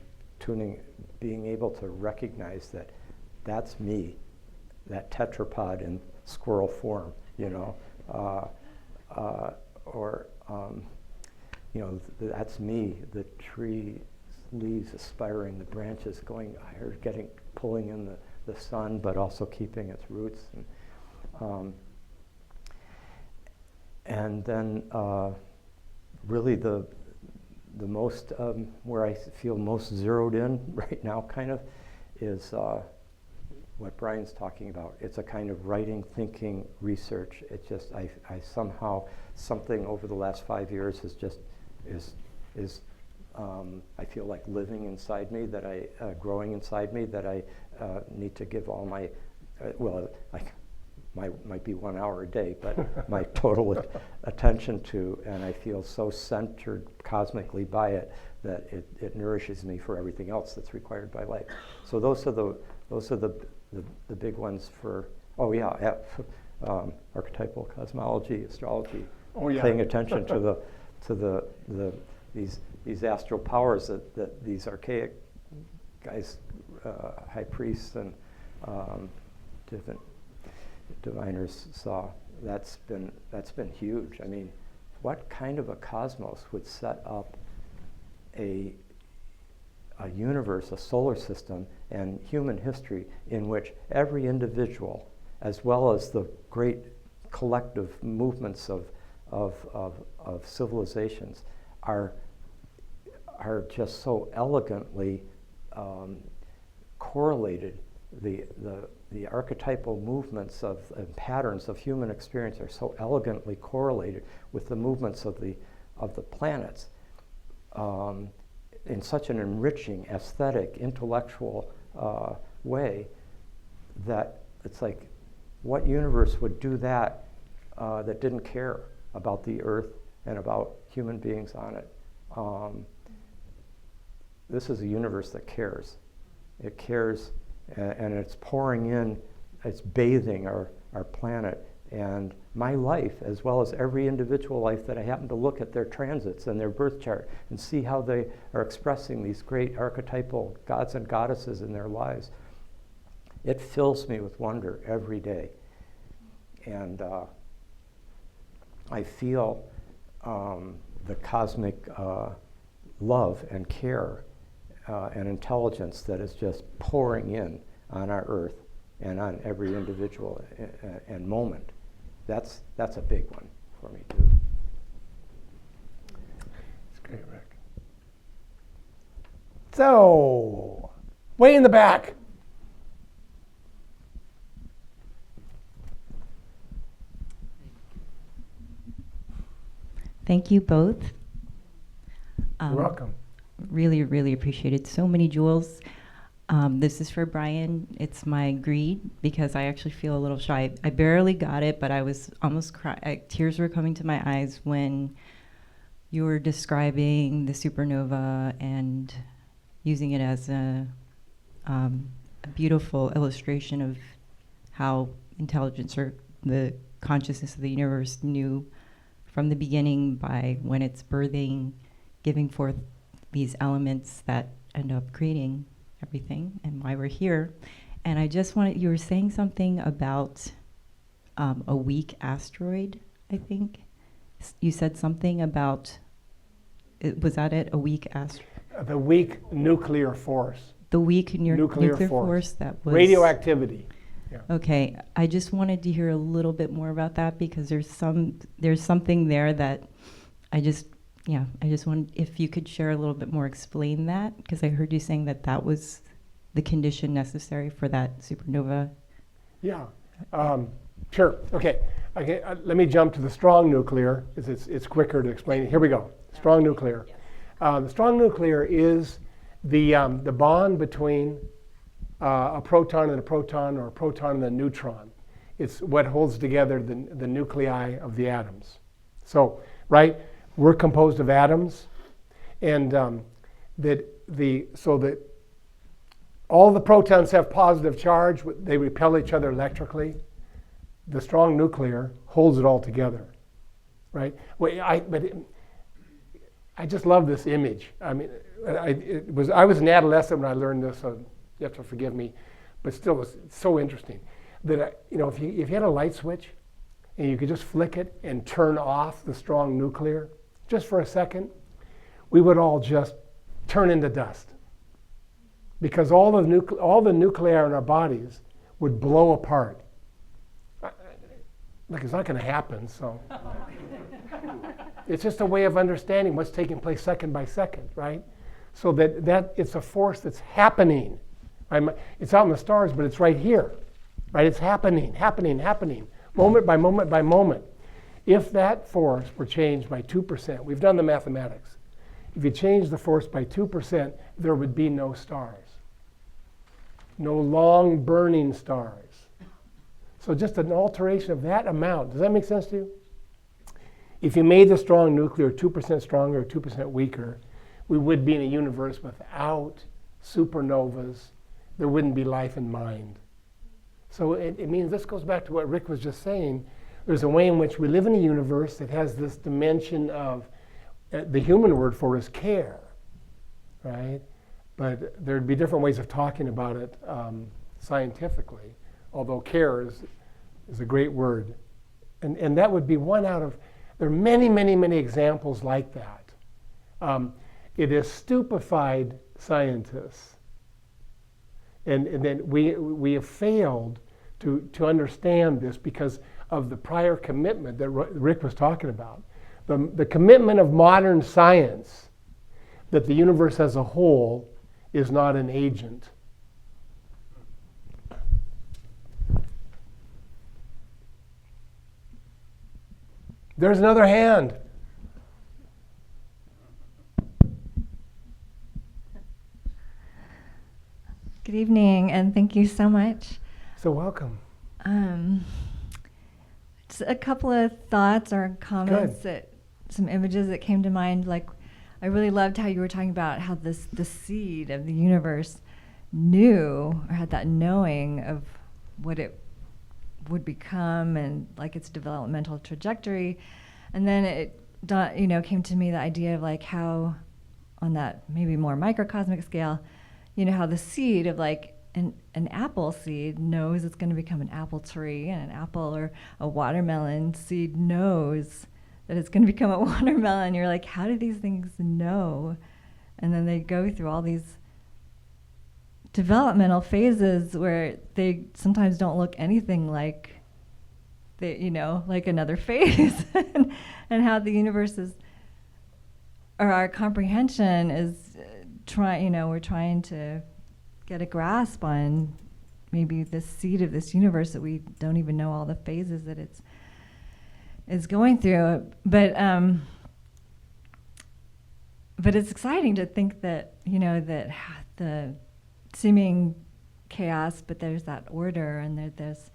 being able to recognize that that's me, that tetrapod in squirrel form, that's me, the tree leaves aspiring, the branches going higher, pulling in the sun, but also keeping its roots. And then really the most, where I feel most zeroed in right now kind of is what Brian's talking about. It's a kind of writing, thinking, research. It's just, I somehow, something over the last 5 years is I feel like living inside me, growing inside me, that I need to give all my, might be 1 hour a day, but my total attention to, and I feel so centered cosmically by it that it nourishes me for everything else that's required by life. So those are the big ones for, archetypal cosmology, astrology, paying attention to these astral powers that these archaic guys, high priests and different diviners saw. That's been huge. I mean, what kind of a cosmos would set up a universe, a solar system, and human history in which every individual, as well as the great collective movements of civilizations, are just so elegantly correlated. The archetypal movements and patterns of human experience are so elegantly correlated with the movements of the planets in such an enriching, aesthetic, intellectual way that it's like, what universe would do that that didn't care about the Earth and about human beings on it? This is a universe that cares. It cares. And it's pouring in, it's bathing our planet and my life, as well as every individual life that I happen to look at their transits and their birth chart and see how they are expressing these great archetypal gods and goddesses in their lives. It fills me with wonder every day. And I feel the cosmic love and care and intelligence that is just pouring in on our Earth and on every individual and moment. That's a big one for me too. That's great, Rick. So, way in the back. Thank you both. You're welcome. Really, really appreciate it. So many jewels. This is for Brian. It's my greed, because I actually feel a little shy. I barely got it, but I was almost crying. Tears were coming to my eyes when you were describing the supernova and using it as a beautiful illustration of how intelligence, or the consciousness of the universe, knew from the beginning by when it's birthing, giving forth these elements that end up creating everything and why we're here. And I just wanted, you were saying something about a weak asteroid, I think. You said something about, was that it, a weak asteroid? The weak nuclear force. The weak nuclear force that was... Radioactivity. Yeah. Okay, I just wanted to hear a little bit more about that, because there's something there that I just wanted, if you could share a little bit more, explain that, because I heard you saying that was the condition necessary for that supernova. Yeah, sure. Okay, let me jump to the strong nuclear, because it's quicker to explain it. Here we go. Strong nuclear. The strong nuclear is the bond between a proton and a proton, or a proton and a neutron. It's what holds together the nuclei of the atoms. So, right, we're composed of atoms, and that all the protons have positive charge. They repel each other electrically. The strong nuclear holds it all together, right? I just love this image. I mean, I was an adolescent when I learned this, so you have to forgive me, but still, it's so interesting that if you had a light switch and you could just flick it and turn off the strong nuclear just for a second, we would all just turn into dust, because all the nuclei in our bodies would blow apart. Look, it's not going to happen, so. It's just a way of understanding what's taking place second by second, right? So that it's a force that's happening. It's out in the stars, but it's right here, right? It's happening, moment by moment by moment. If that force were changed by 2%, we've done the mathematics. If you change the force by 2%, there would be no stars. No long burning stars. So just an alteration of that amount. Does that make sense to you? If you made the strong nuclear 2% stronger or 2% weaker, we would be in a universe without supernovas. There wouldn't be life in mind. So it means, this goes back to what Rick was just saying. There's a way in which we live in a universe that has this dimension of, the human word for it is care, right? But there'd be different ways of talking about it scientifically, although care is a great word. And that would be one out of, there are many, many, many examples like that. It has stupefied scientists. And then we have failed to understand this because of the prior commitment that Rick was talking about. The commitment of modern science that the universe as a whole is not an agent. There's another hand. Good evening, and thank you so much. So welcome. Just a couple of thoughts or comments, some images that came to mind. Like, I really loved how you were talking about how the seed of the universe knew, or had that knowing of what it would become, and like its developmental trajectory. And then it came to me the idea of like how, on that maybe more microcosmic scale, how the seed of like an apple seed knows it's going to become an apple tree, and an apple or a watermelon seed knows that it's going to become a watermelon. You're like, how do these things know? And then they go through all these developmental phases where they sometimes don't look anything like like another phase. And how the universe is, or our comprehension is we're trying to get a grasp on maybe the seed of this universe that we don't even know all the phases that it's going through. But it's exciting to think that that the seeming chaos, but there's that order, and there's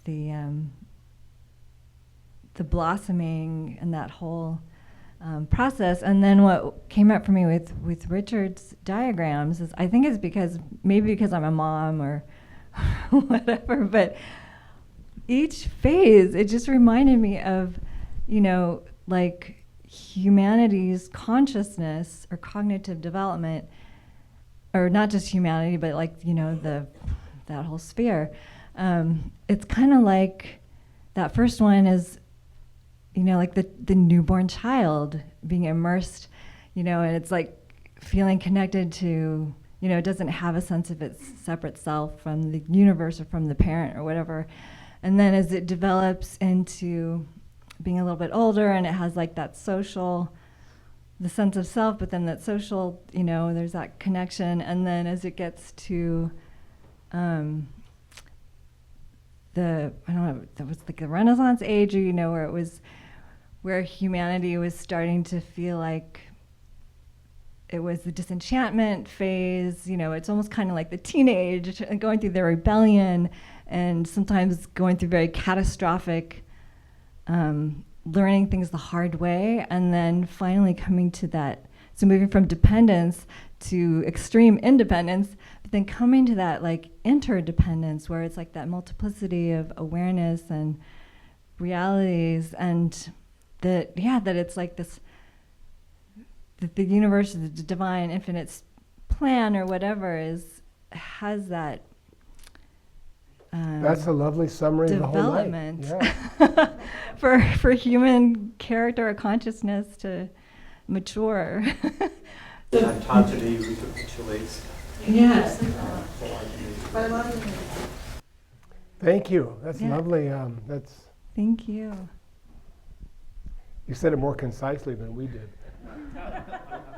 the blossoming and that whole process. And then what came up for me with Richard's diagrams is, I think it's because I'm a mom or whatever, but each phase, it just reminded me of, like humanity's consciousness or cognitive development, or not just humanity, but like, that whole sphere. It's kind of like that first one is, like the newborn child being immersed, and it's like feeling connected to, it doesn't have a sense of its separate self from the universe or from the parent or whatever. And then as it develops into being a little bit older, and it has like that social, the sense of self, but then that social, there's that connection. And then as it gets to there was like the Renaissance age, or where humanity was starting to feel like it was the disenchantment phase. It's almost kind of like the teenage, going through the rebellion, and sometimes going through very catastrophic learning things the hard way, and then finally coming to that. So moving from dependence to extreme independence, but then coming to that like interdependence where it's like that multiplicity of awareness and realities, and that it's like this, that the universe, the divine infinite plan or whatever has that That's a lovely summary of the whole night. development Yeah. for human character or consciousness to mature. Ontology recapitulates. Yes. Thank you. That's Yeah. lovely. Thank you. You said it more concisely than we did.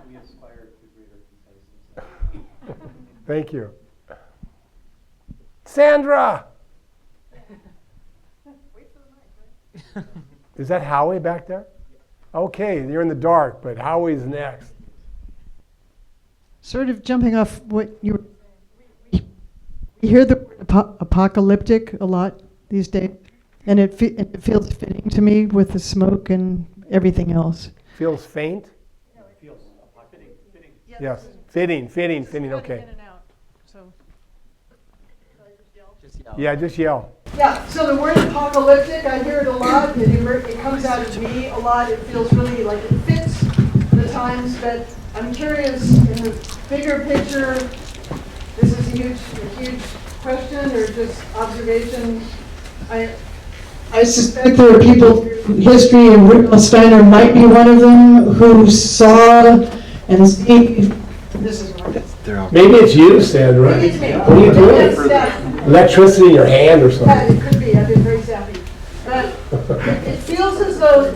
We aspire to greater conciseness. Thank you. Sandra! Is that Howie back there? Okay, you're in the dark, but Howie's next. Sort of jumping off what you were saying, we hear the word apocalyptic a lot these days, and it feels fitting to me with the smoke and everything else. Feels faint? No, it feels fitting. Yes. Fitting, okay. Yeah, just yell. Yeah, so the word apocalyptic, I hear it a lot. It comes out of me a lot. It feels really like it fits the times, but I'm curious, in the bigger picture, this is a huge question or just observation. I suspect there are people through history, and Rudolf Steiner might be one of them, who saw and see. This is wrong. Maybe it's you, Sandra. Maybe it's me. What are you doing? That's Electricity in your hand or Yeah, something? it could be. I've been very sappy. But it feels as though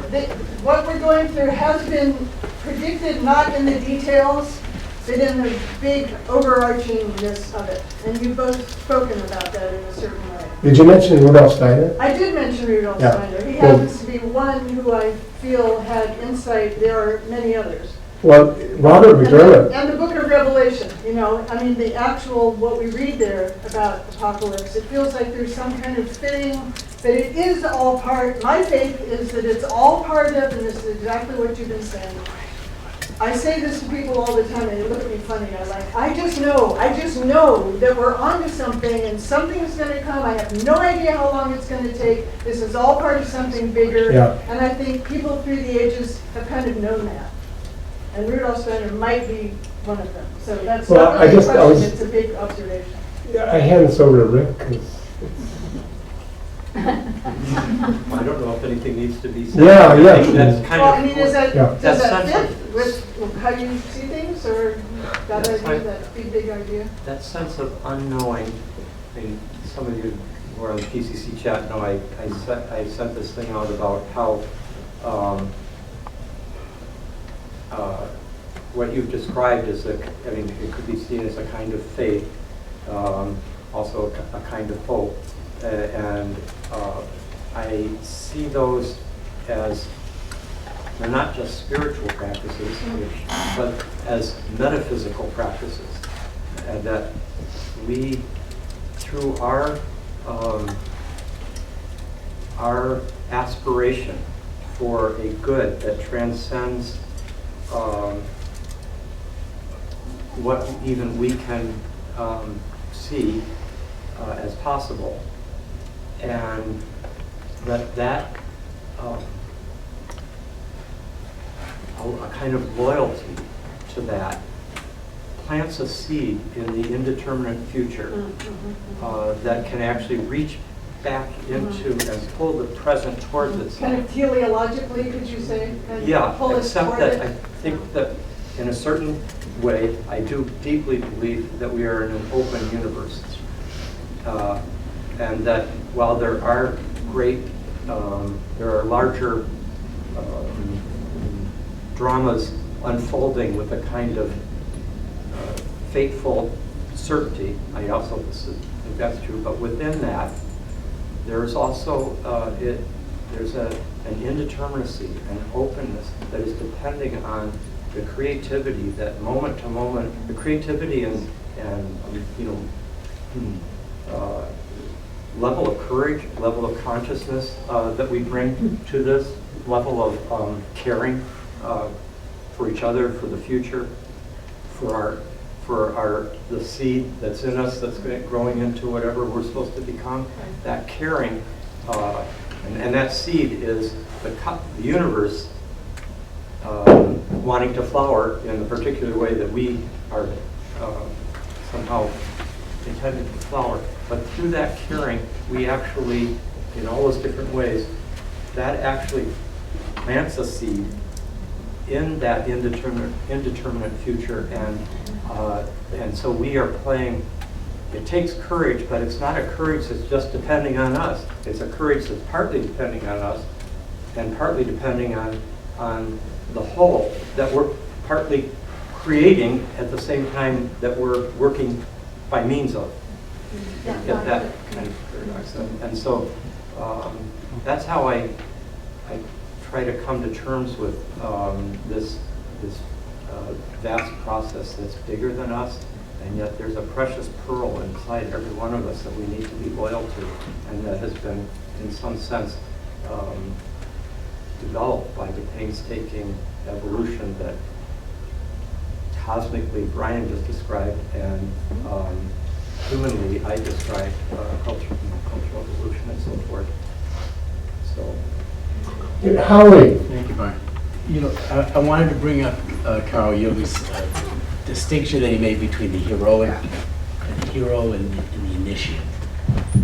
what we're going through has been predicted, not in the details, but in the big overarchingness of it. And you've both spoken about that in a certain way. Did you mention Rudolf Steiner? I did mention Rudolf Yeah. Steiner. He Well- happens to be one who I feel had insight. There are many others. Well, Robert McDermott. And the book of Revelation, the actual, what we read there about apocalypse, it feels like there's some kind of fitting, but it is all part, my faith is that it's all part of, and this is exactly what you've been saying. I say this to people all the time, and they look at me funny. I'm like, I just know that we're onto something, and something is going to come. I have no idea how long it's going to take. This is all part of something bigger. Yeah. And I think people through the ages have kind of known that. And Rudolf Steiner might be one of them. So that's Well, not really a I question, was- it's a big observation. Yeah, I hand this over to Rick. 'Cause I don't know if anything needs to be said. Yeah, I yeah. think that's kind Well, of. does Yeah. that That's fit sensitive. with how you see things, or that That's idea, fine. that big idea? That sense of unknowing, some of you who are on the PCC chat know I sent this thing out about how what you've described as it could be seen as a kind of faith, also a kind of hope, and I see those as they're not just spiritual practices, but as metaphysical practices, and that we, through our aspiration for a good that transcends what even we can see as possible, and that a kind of loyalty to that plants a seed in the indeterminate future that can actually reach back into and pull the present towards itself. Kind of teleologically, could you say? And Yeah, pull us except toward that it? I think that in a certain way, I do deeply believe that we are in an open universe. And that while there are there are larger dramas unfolding with a kind of fateful certainty, I also think that's true, but within that, there's also there's an indeterminacy, an openness that is depending on the creativity, that moment to moment, the creativity and level of courage, level of consciousness that we bring to this, level of caring for each other, for the future, for the seed that's in us that's growing into whatever we're supposed to become. That caring, and that seed is the universe wanting to flower in the particular way that we are somehow intended to flower. But through that caring, we actually, in all those different ways, that actually plants a seed in that indeterminate future, and so we are playing. It takes courage, but it's not a courage that's just depending on us. It's a courage that's partly depending on us, and partly depending on the whole that we're partly creating at the same time that we're working by means of. Get that kind of paradox, and so that's how I try to come to terms with this vast process that's bigger than us, and yet there's a precious pearl inside every one of us that we need to be loyal to, and that has been, in some sense, developed by the painstaking evolution that cosmically Brian just described, and humanly I described, cultural evolution and so forth. So. Howie. Thank you, Brian. You know, I wanted to bring up Carl Jung's distinction that he made between the heroic, the hero and the initiate.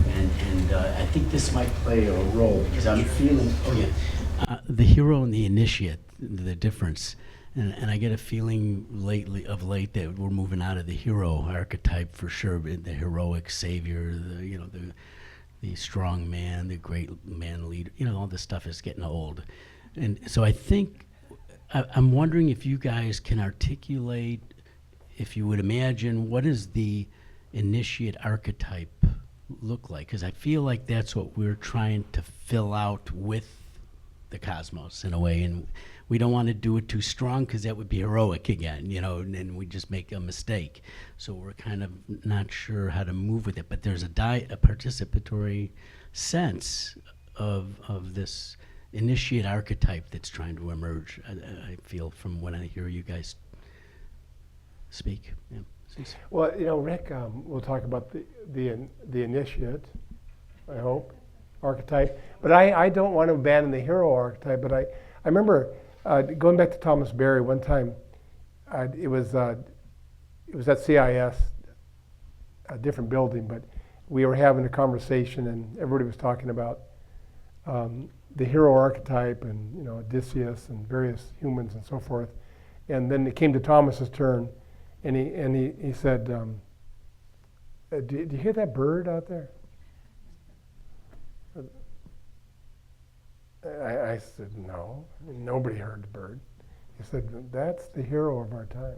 And I think this might play a role because I'm feeling, the hero and the initiate, the difference. And I get a feeling of late that we're moving out of the hero archetype for sure, the heroic savior, the strong man, the great man leader, all this stuff is getting old. And so I think, I'm wondering if you guys can articulate, if you would imagine, what does the initiate archetype look like? Because I feel like that's what we're trying to fill out with the cosmos in a way, and we don't want to do it too strong because that would be heroic again, and we just make a mistake. So we're kind of not sure how to move with it, but there's a participatory sense of this initiate archetype that's trying to emerge, I feel, from when I hear you guys speak. Yeah. Well, Rick, we'll talk about the initiate, I hope, archetype. But I don't want to abandon the hero archetype, but I remember going back to Thomas Berry one time. It was at CIS, a different building, but we were having a conversation, and everybody was talking about the hero archetype and Odysseus and various humans and so forth. And then it came to Thomas's turn, and he said, do you hear that bird out there? I said, no, nobody heard the bird. He said, that's the hero of our time.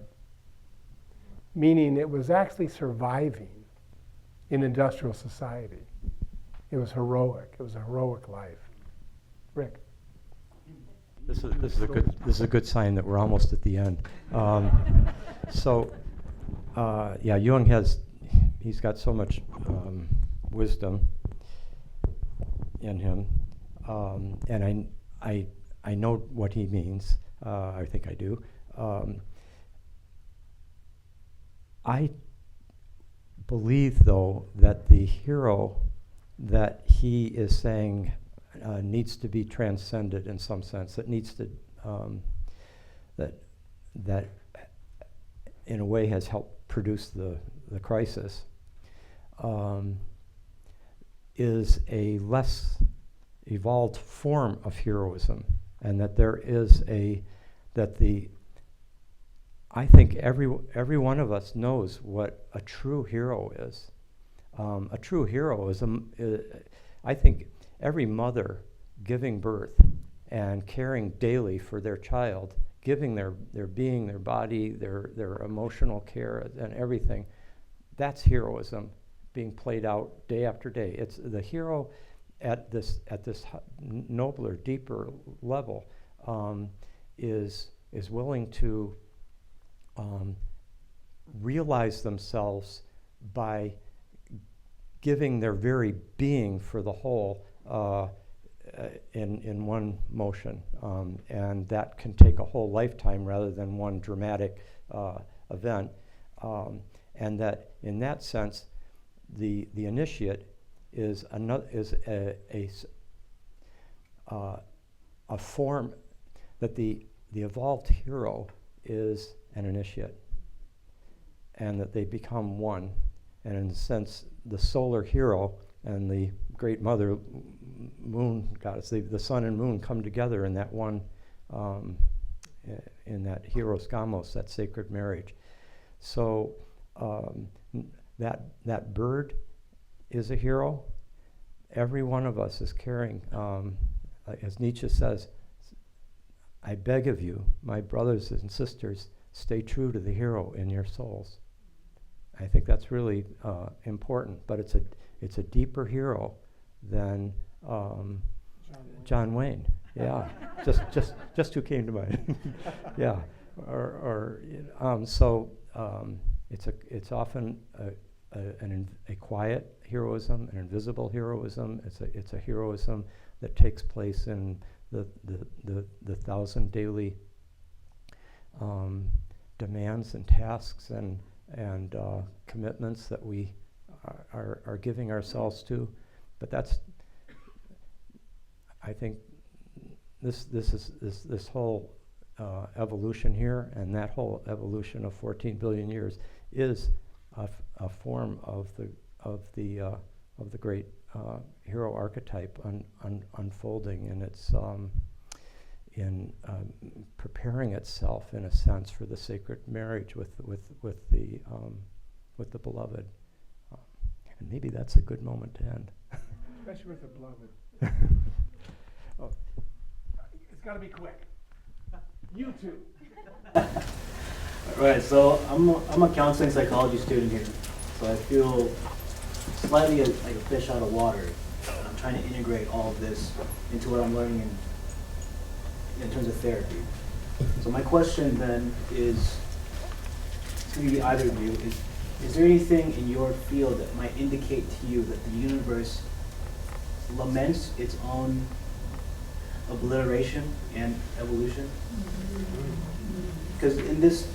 Meaning it was actually surviving in industrial society. It was heroic. It was a heroic life. Rick. This is a good sign that we're almost at the end. Jung he's got so much wisdom in him, and I know what he means. I think I do. I believe, though, that the hero that he is saying needs to be transcended in some sense. That needs to that in a way has helped produce the crisis. Is a less evolved form of heroism, and that there is I think every one of us knows what a true hero is. A true hero is I think every mother giving birth and caring daily for their child, giving their being, their body, their emotional care and everything, that's heroism being played out day after day. It's the hero at this nobler, deeper level is willing to realize themselves by giving their very being for the whole, in one motion, and that can take a whole lifetime rather than one dramatic event, and that in that sense, the initiate is a form that the evolved hero is an initiate, and that they become one, and in a sense, the solar hero and the great mother moon goddess, the sun and moon come together in that one, in that hieros gamos, that sacred marriage. So that bird is a hero. Every one of us is carrying, as Nietzsche says, I beg of you, my brothers and sisters, stay true to the hero in your souls. I think that's really important, but it's a deeper hero than John Wayne. Yeah, just who came to mind. Yeah, it's often a quiet heroism, an invisible heroism. It's a heroism that takes place in the thousand daily demands and tasks and commitments that we are giving ourselves to. But that's, I think, this whole evolution here, and that whole evolution of 14 billion years is a form of the great hero archetype unfolding, and it's in preparing itself in a sense for the sacred marriage with the beloved, and maybe that's a good moment to end. Especially with the beloved. Oh, it's got to be quick. You too. Right, so I'm a counseling psychology student here, so I feel slightly like a fish out of water, and I'm trying to integrate all of this into what I'm learning in terms of therapy. So my question then is, to either of you, is there anything in your field that might indicate to you that the universe laments its own obliteration and evolution? Because in this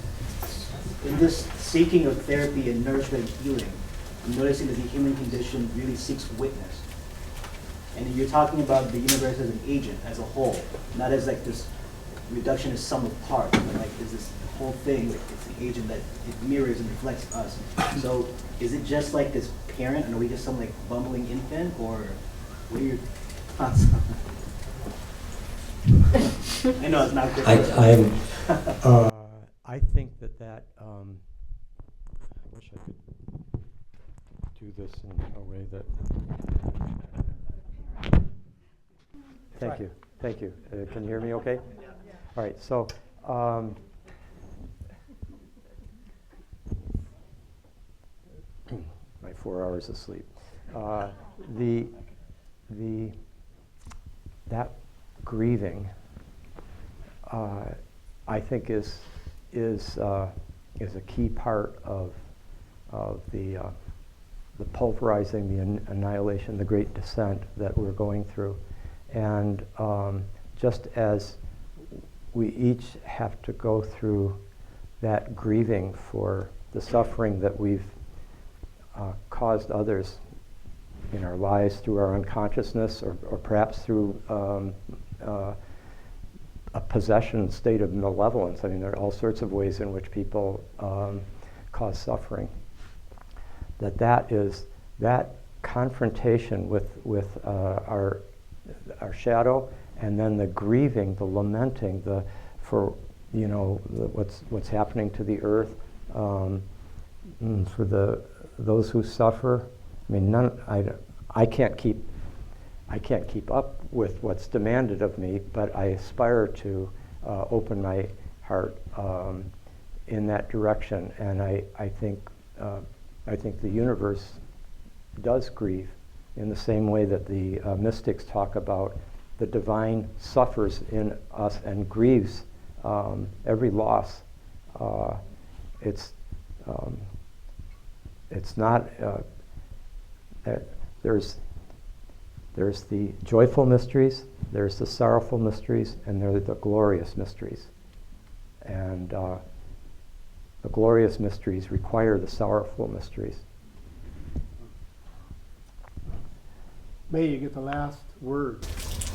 seeking of therapy and nourishment and healing, I'm noticing that the human condition really seeks witness. And you're talking about the universe as an agent, as a whole, not as like this reductionist sum of parts, but like is this whole thing, like it's an agent that it mirrors and reflects us. So is it just like this parent, and are we just some like bumbling infant, or what are your thoughts on that? I know it's not good. I think that I wish I could do this in a way that. Thank you. Can you hear me okay? All right, so my 4 hours of sleep. That grieving, I think is a key part of the pulverizing, the annihilation, the great descent that we're going through. And just as we each have to go through that grieving for the suffering that we've caused others in our lives through our unconsciousness, or perhaps through a possession state of malevolence. I mean, there are all sorts of ways in which people cause suffering. That confrontation with our shadow, and then the grieving, the lamenting, for what's happening to the earth, for those who suffer. I mean, I can't keep up with what's demanded of me, but I aspire to open my heart in that direction, and I think the universe does grieve in the same way that the mystics talk about the divine suffers in us and grieves every loss. It's not there's There's the joyful mysteries, there's the sorrowful mysteries, and there are the glorious mysteries. And the glorious mysteries require the sorrowful mysteries. May, you get the last word.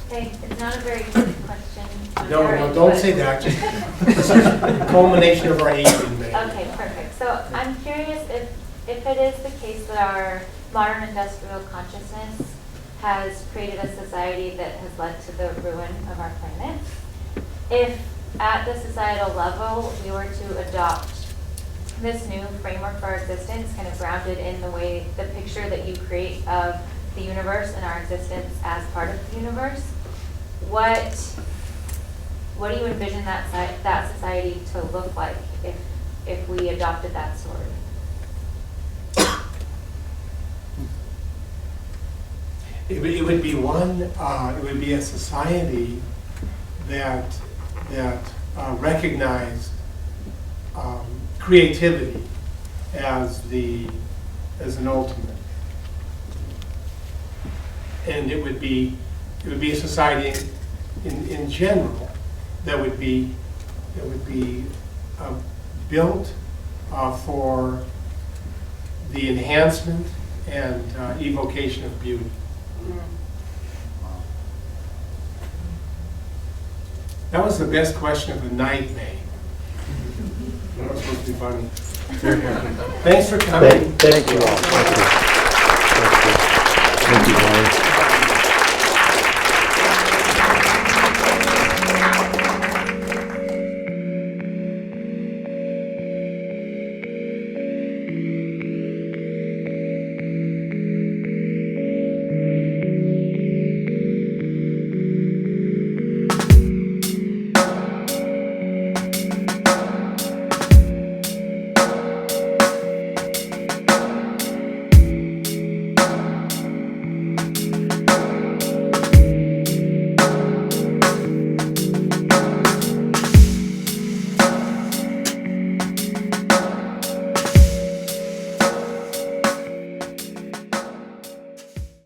Okay, it's not a very good question. No, don't say that. This is the culmination of our aging, man. Okay, perfect. So I'm curious if it is the case that our modern industrial consciousness has created a society that has led to the ruin of our planet. If at the societal level we were to adopt this new framework for our existence, kind of grounded in the way, the picture that you create of the universe and our existence as part of the universe, what do you envision that society to look like if we adopted that story? It would be one. It would be a society that recognized creativity as an ultimate. And it would be a society in general that would be built for the enhancement and evocation of beauty. That was the best question of the night, May. That was supposed to be funny. Thanks for coming. Thank you all. Thank you, Brian.